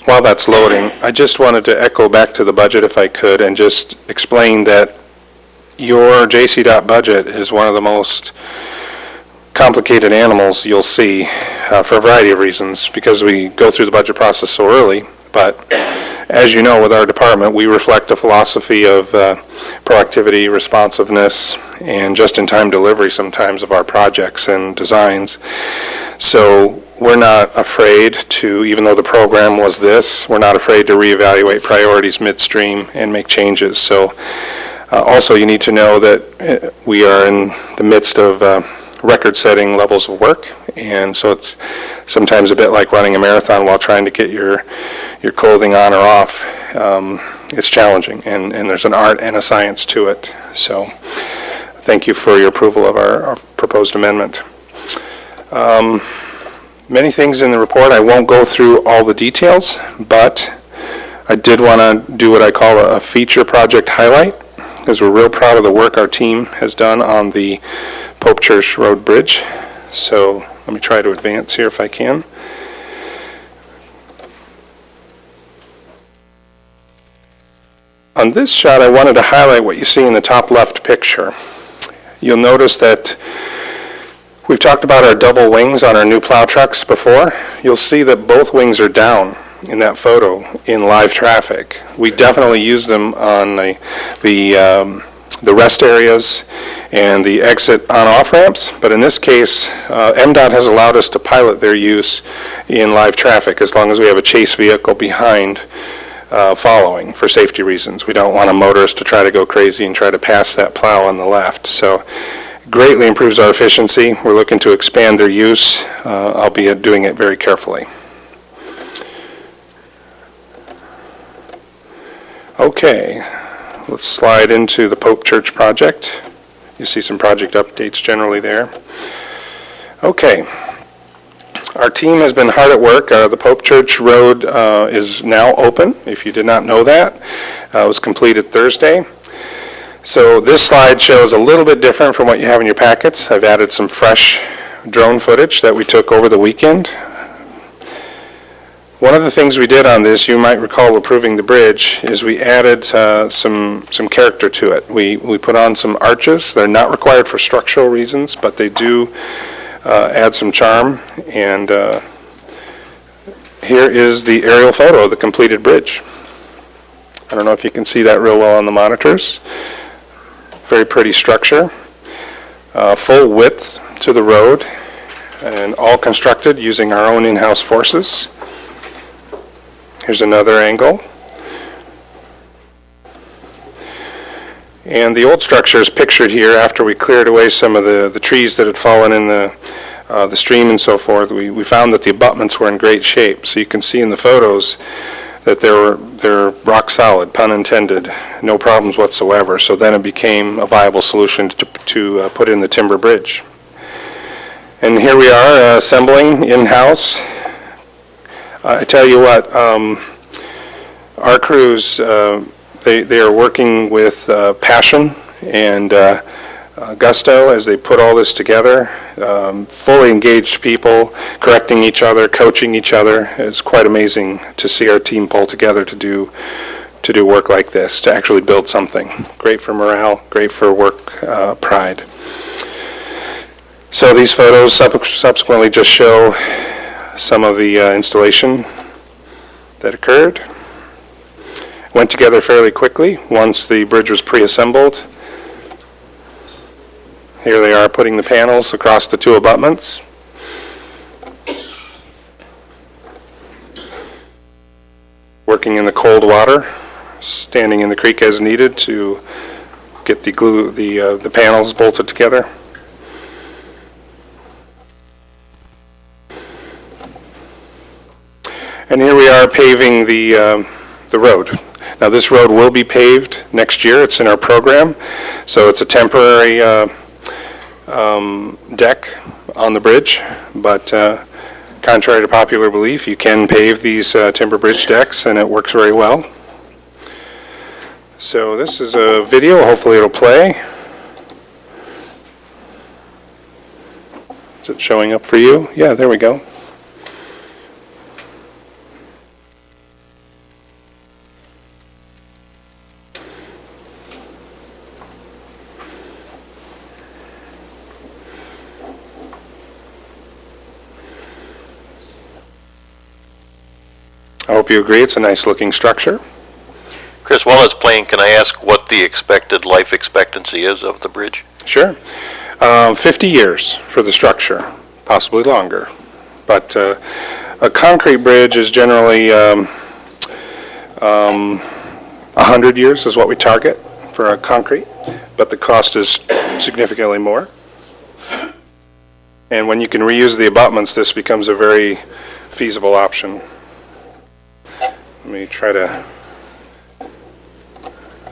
While that's loading, I just wanted to echo back to the budget if I could and just explain that your JCDOT budget is one of the most complicated animals you'll see for a variety of reasons, because we go through the budget process so early. But as you know, with our department, we reflect a philosophy of proactivity, responsiveness, and just-in-time delivery sometimes of our projects and designs. So we're not afraid to, even though the program was this, we're not afraid to reevaluate priorities midstream and make changes. So also you need to know that we are in the midst of record-setting levels of work, and so it's sometimes a bit like running a marathon while trying to get your clothing on or off. It's challenging, and there's an art and a science to it. So thank you for your approval of our proposed amendment. Many things in the report. I won't go through all the details, but I did want to do what I call a feature project highlight, because we're real proud of the work our team has done on the Pope Church Road Bridge. So let me try to advance here if I can. On this shot, I wanted to highlight what you see in the top left picture. You'll notice that we've talked about our double wings on our new plow trucks before. You'll see that both wings are down in that photo in live traffic. We definitely use them on the rest areas and the exit on-off ramps, but in this case, MDOT has allowed us to pilot their use in live traffic as long as we have a chase vehicle behind following for safety reasons. We don't want a motorist to try to go crazy and try to pass that plow on the left. So greatly improves our efficiency. We're looking to expand their use, albeit doing it very carefully. Okay, let's slide into the Pope Church project. You see some project updates generally there. Okay, our team has been hard at work. The Pope Church Road is now open, if you did not know that. It was completed Thursday. So this slide shows a little bit different from what you have in your packets. I've added some fresh drone footage that we took over the weekend. One of the things we did on this, you might recall approving the bridge, is we added some character to it. We put on some arches. They're not required for structural reasons, but they do add some charm. And here is the aerial photo of the completed bridge. I don't know if you can see that real well on the monitors. Very pretty structure. Full width to the road, and all constructed using our own in-house forces. Here's another angle. And the old structure is pictured here after we cleared away some of the trees that had fallen in the stream and so forth. We found that the abutments were in great shape. So you can see in the photos that they're rock solid, pun intended, no problems whatsoever. So then it became a viable solution to put in the timber bridge. And here we are assembling in-house. I tell you what, our crews, they are working with passion and gusto as they put all this together. Fully engaged people, correcting each other, coaching each other. It's quite amazing to see our team pull together to do work like this, to actually build something. Great for morale, great for work pride. So these photos subsequently just show some of the installation that occurred. Went together fairly quickly once the bridge was pre-assembled. Here they are putting the panels across the two abutments. Working in the cold water, standing in the creek as needed to get the panels bolted together. And here we are paving the road. Now, this road will be paved next year. It's in our program. So it's a temporary deck on the bridge, but contrary to popular belief, you can pave these timber bridge decks, and it works very well. So this is a video. Hopefully it'll play. Is it showing up for you? Yeah, there we go. I hope you agree it's a nice looking structure. Chris, while it's playing, can I ask what the expected life expectancy is of the bridge? Sure. 50 years for the structure, possibly longer. But a concrete bridge is generally 100 years is what we target for a concrete, but the cost is significantly more. And when you can reuse the abutments, this becomes a very feasible option. Let me try to,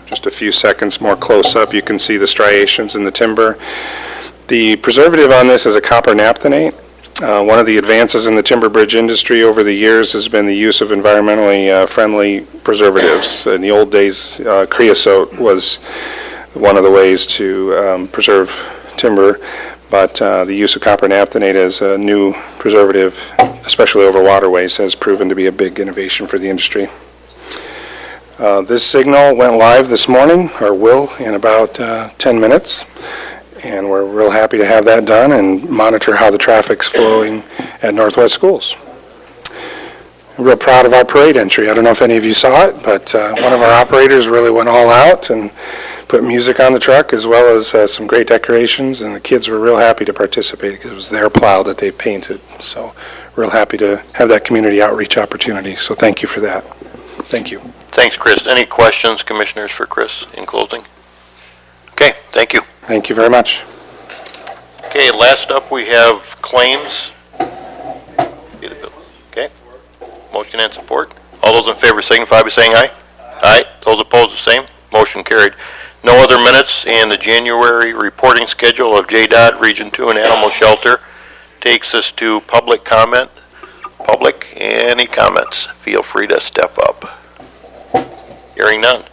just a few seconds more close up, you can see the striations in the timber. The preservative on this is a copper naphthenate. One of the advances in the timber bridge industry over the years has been the use of environmentally friendly preservatives. In the old days, creosote was one of the ways to preserve timber, but the use of copper naphthenate as a new preservative, especially over waterways, has proven to be a big innovation for the industry. This signal went live this morning, or will in about 10 minutes, and we're real happy to have that done and monitor how the traffic's flowing at Northwest Schools. I'm real proud of our parade entry. I don't know if any of you saw it, but one of our operators really went all out and put music on the truck as well as some great decorations, and the kids were real happy to participate because it was their plow that they painted. So real happy to have that community outreach opportunity. So thank you for that. Thank you. Thanks, Chris. Any questions, commissioners, for Chris in closing? Okay, thank you. Thank you very much. Okay, last up we have claims. Okay, motion and support. All those in favor signify by saying aye. Aye. Those opposed, the same. Motion carried. No other minutes, and the January reporting schedule of JDOT Region 2 and Animal Shelter takes us to public comment. Public, any comments? Feel free to step up. Hearing none.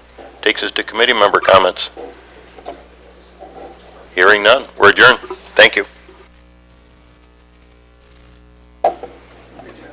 Takes us to committee member comments. Hearing none. We're adjourned. Thank you.